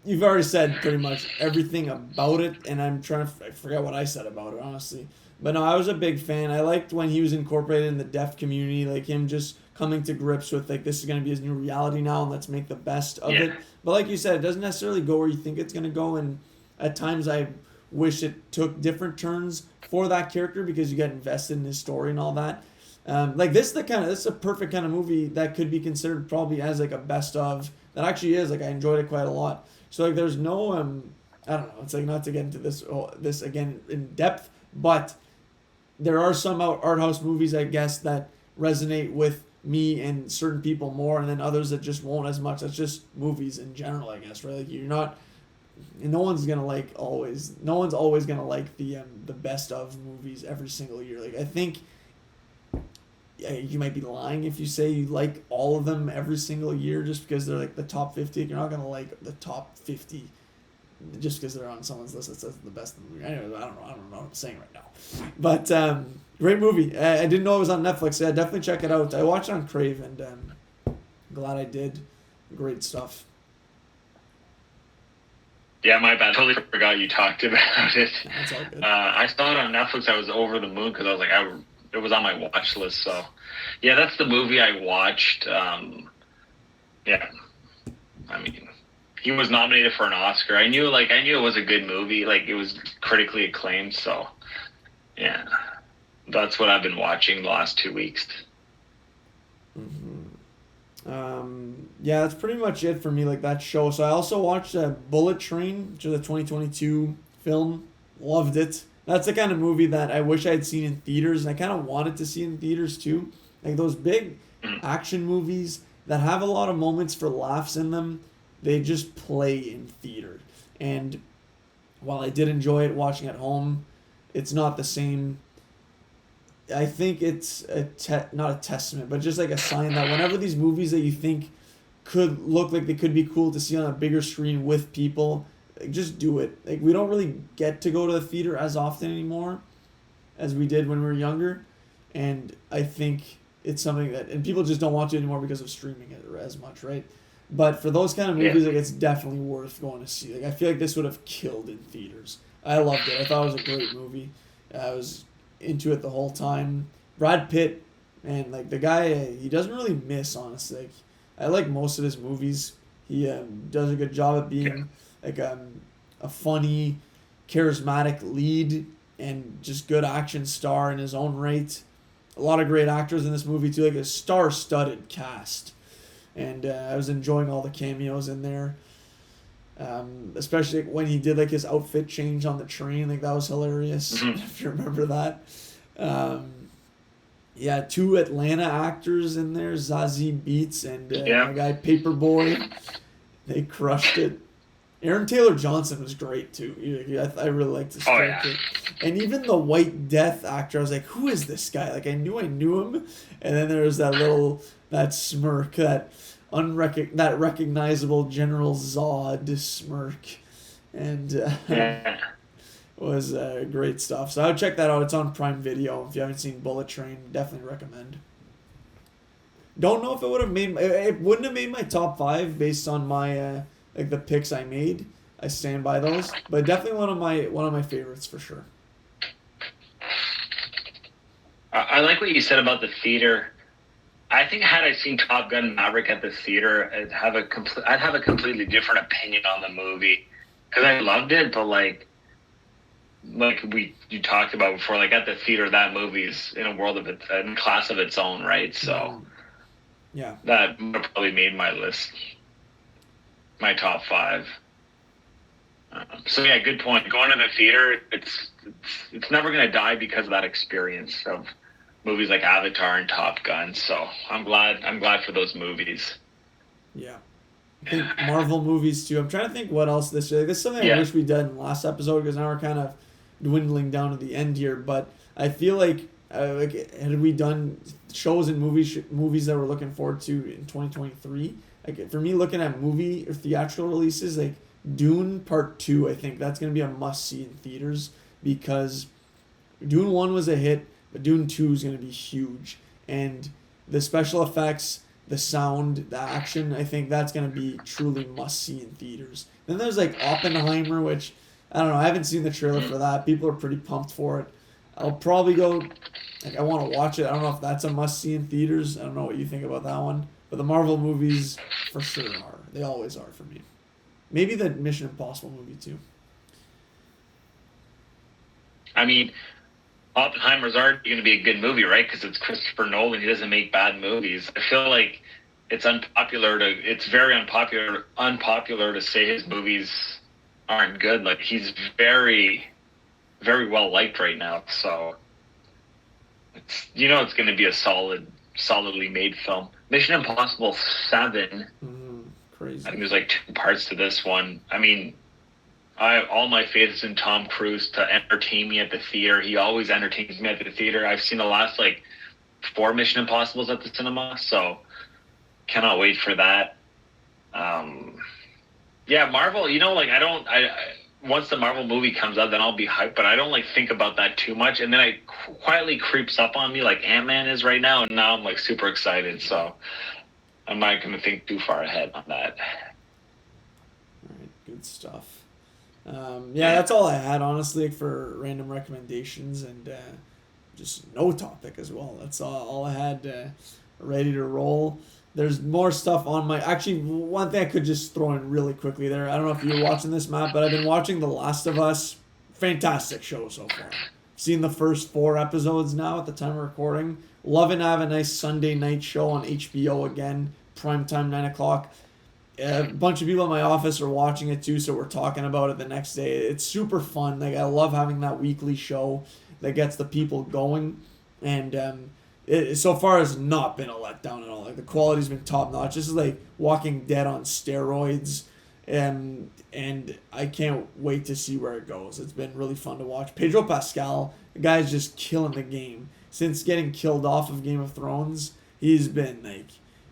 you've already said pretty much everything about it, and I'm trying to forget what I said about it, honestly. But no, I was a big fan. I liked when he was incorporated in the deaf community, like him just coming to grips with like this is going to be his new reality now, and let's make the best of it. But like you said, it doesn't necessarily go where you think it's going to go, and at times I wish it took different turns for that character because you get invested in his story and all that. Like this is a perfect kind of movie that could be considered probably as like a best of. That actually is, like I enjoyed it quite a lot. So like there's no I don't know, it's like not to get into this again in depth, but there are some art house movies I guess that resonate with me and certain people more, and then others that just won't as much. That's just movies in general, I guess, right? Like you're not, no one's always gonna like the best of movies every single year. Like I think you might be lying if you say you like all of them every single year just because they're like the top 50. You're not gonna like the top 50 just because they're on someone's list that says the best of the movie. Anyway, I don't know what I'm saying right now. But great movie. I didn't know it was on Netflix. Yeah, definitely check it out. I watched it on Crave, and glad I did. Great stuff. Yeah, my bad. Totally forgot you talked about it. That's all good. I saw it on Netflix. I was over the moon because I was like, it was on my watch list. So, yeah, that's the movie I watched. Yeah, I mean, he was nominated for an Oscar. I knew it was a good movie. Like it was critically acclaimed. So, yeah, that's what I've been watching the last 2 weeks. Yeah, that's pretty much it for me, like that show. So I also watched Bullet Train, which is a 2022 film. Loved it. That's the kind of movie that I wish I had seen in theaters, and I kind of wanted to see in theaters too. Like those big action movies that have a lot of moments for laughs in them, they just play in theater. And while I did enjoy it watching at home, it's not the same. I think it's not a testament, but just like a sign that whenever these movies that you think could look like they could be cool to see on a bigger screen with people, like, just do it. Like, we don't really get to go to the theater as often anymore as we did when we were younger, and I think it's something that, and people just don't want to anymore because of streaming it as much, right? But for those kind of movies, like, it's definitely worth going to see. Like, I feel like this would have killed in theaters. I loved it. I thought it was a great movie. I was into it the whole time. Brad Pitt, man, like, the guy, he doesn't really miss, honestly. Like, I like most of his movies. He does a good job at being like a funny, charismatic lead and just good action star in his own right. A lot of great actors in this movie too, like a star-studded cast. And I was enjoying all the cameos in there. Especially when he did like his outfit change on the train, like that was hilarious. If you remember that. Yeah, 2 Atlanta actors in there, Zazie Beetz and my guy Paperboy. They crushed it. Aaron Taylor Johnson was great too. I really liked his character. And even the White Death actor, I was like, who is this guy? Like, I knew him. And then there was that smirk, that recognizable General Zod smirk. And was great stuff. So I would check that out. It's on Prime Video. If you haven't seen Bullet Train, definitely recommend. Don't know if it wouldn't have made my top 5 based on my like the picks I made. I stand by those, but definitely one of my favorites for sure. I like what you said about the theater. I think had I seen Top Gun Maverick at the theater, I'd have a completely different opinion on the movie, because I loved it, but like you talked about before, like at the theater, that movie's in a world of its, in class of its own, right? So yeah, that would have probably made my list, my top 5. So yeah, good point. Going to the theater, it's never gonna die because of that experience of movies like Avatar and Top Gun. So I'm glad for those movies. Yeah. I think Marvel movies too. I'm trying to think what else this year. Like, this is something I wish we'd done in the last episode, because now we're kind of dwindling down to the end here. But I feel like had we done shows and movies that we're looking forward to in 2023. Like, for me, looking at movie or theatrical releases, like Dune Part 2, I think that's gonna be a must see in theaters, because Dune 1 was a hit, but Dune 2 is gonna be huge, and the special effects, the sound, the action, I think that's going to be truly must-see in theaters. Then there's, like, Oppenheimer, which, I don't know, I haven't seen the trailer for that. People are pretty pumped for it. I'll probably go, like, I want to watch it. I don't know if that's a must-see in theaters. I don't know what you think about that one. But the Marvel movies, for sure, are. They always are for me. Maybe the Mission Impossible movie, too. I mean, Oppenheimer's already going to be a good movie, right? Because it's Christopher Nolan. He doesn't make bad movies. I feel like it's very unpopular to say his movies aren't good. Like, he's very, very well liked right now. So it's going to be a solidly made film. Mission Impossible 7. Crazy. I think there's like 2 parts to this one. I mean, all my faith is in Tom Cruise to entertain me at the theater. He always entertains me at the theater. I've seen the last 4 Mission Impossibles at the cinema, so cannot wait for that. Yeah, Marvel. Once the Marvel movie comes out, then I'll be hyped. But I don't think about that too much, and then it quietly creeps up on me like Ant-Man is right now, and now I'm super excited. So I'm not going to think too far ahead on that. All right, good stuff. That's all I had, honestly, for random recommendations, and just no topic as well. That's all I had ready to roll. There's more stuff on my... Actually, one thing I could just throw in really quickly there. I don't know if you're watching this, Matt, but I've been watching The Last of Us. Fantastic show so far. Seen the first 4 episodes now at the time of recording. Loving to have a nice Sunday night show on HBO again. Primetime, 9 o'clock. A bunch of people in my office are watching it too, so we're talking about it the next day. It's super fun. I love having that weekly show that gets the people going, and it so far has not been a letdown at all. Like the quality's been top notch. This is like Walking Dead on steroids, and I can't wait to see where it goes. It's been really fun to watch. Pedro Pascal, the guy's just killing the game. Since getting killed off of Game of Thrones, he's been like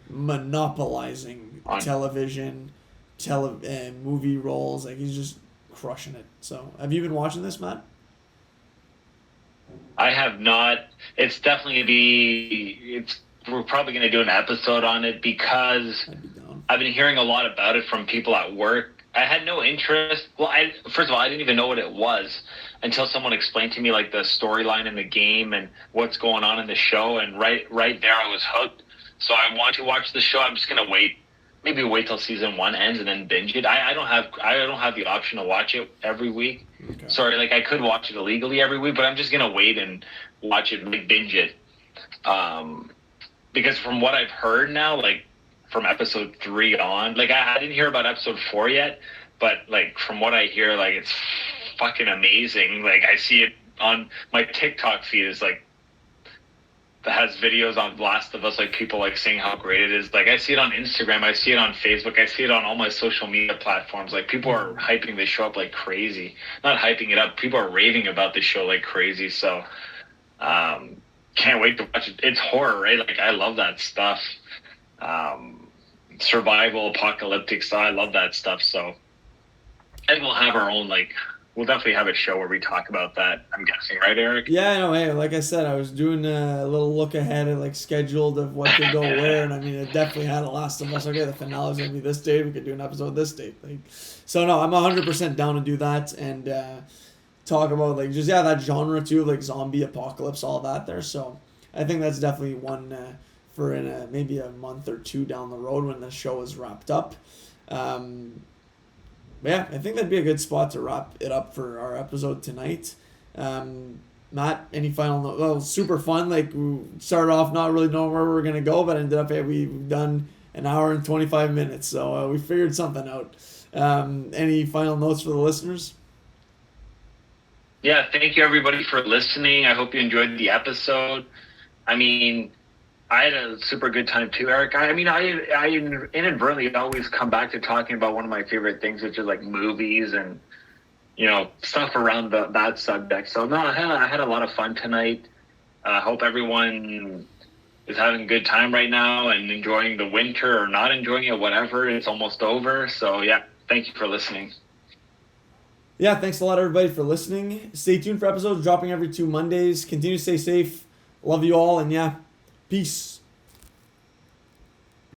monopolizing television, movie roles. Like he's just crushing it. So, have you been watching this, Matt? I have not. It's definitely gonna be. We're probably gonna do an episode on it because I'd be down. I've been hearing a lot about it from people at work. I had no interest. Well, first of all, I didn't even know what it was until someone explained to me like the storyline in the game and what's going on in the show. And right there, I was hooked. So I want to watch the show. I'm just gonna wait. Maybe wait till season 1 ends and then binge it. I don't have the option to watch it every week. Okay. Sorry, like I could watch it illegally every week, but I'm just gonna wait and watch it, like binge it. Because from what I've heard now, like from episode 3 on, like I didn't hear about episode 4 yet, but like from what I hear, like it's fucking amazing. Like I see it on my TikTok feed is like that has videos on Last of Us, like people like saying how great it is. Like I see it on Instagram, I see it on Facebook, I see it on all my social media platforms. Like people are hyping this show up like crazy. Not hyping it up, people are raving about this show like crazy. So can't wait to watch it. It's horror, right? Like I love that stuff. Survival, apocalyptic stuff. I love that stuff. So I think we'll have our own we'll definitely have a show where we talk about that. I'm guessing, right, Eric? Yeah, I know. Hey, like I said, I was doing a little look ahead and like scheduled of what could go where, and I mean, it definitely had a Last of Us. Okay, the finale's gonna be this date. We could do an episode this date. Like, so no, I'm 100% down to do that and talk about like just that genre too, like zombie apocalypse, all that there. So I think that's definitely one for in maybe a month or two down the road when the show is wrapped up. But yeah, I think that'd be a good spot to wrap it up for our episode tonight. Matt, any final note? Well, super fun. Like we started off not really knowing where we were gonna go, but ended up we've done an hour and 25 minutes, so we figured something out. Any final notes for the listeners? Yeah, thank you everybody for listening. I hope you enjoyed the episode. I mean, I had a super good time too, Eric. I inadvertently always come back to talking about one of my favorite things, which is like movies and, stuff around that subject. So no, I had a lot of fun tonight. I hope everyone is having a good time right now and enjoying the winter or not enjoying it, whatever. It's almost over. So yeah, thank you for listening. Yeah, thanks a lot everybody for listening. Stay tuned for episodes dropping every 2 Mondays. Continue to stay safe. Love you all, and yeah, peace.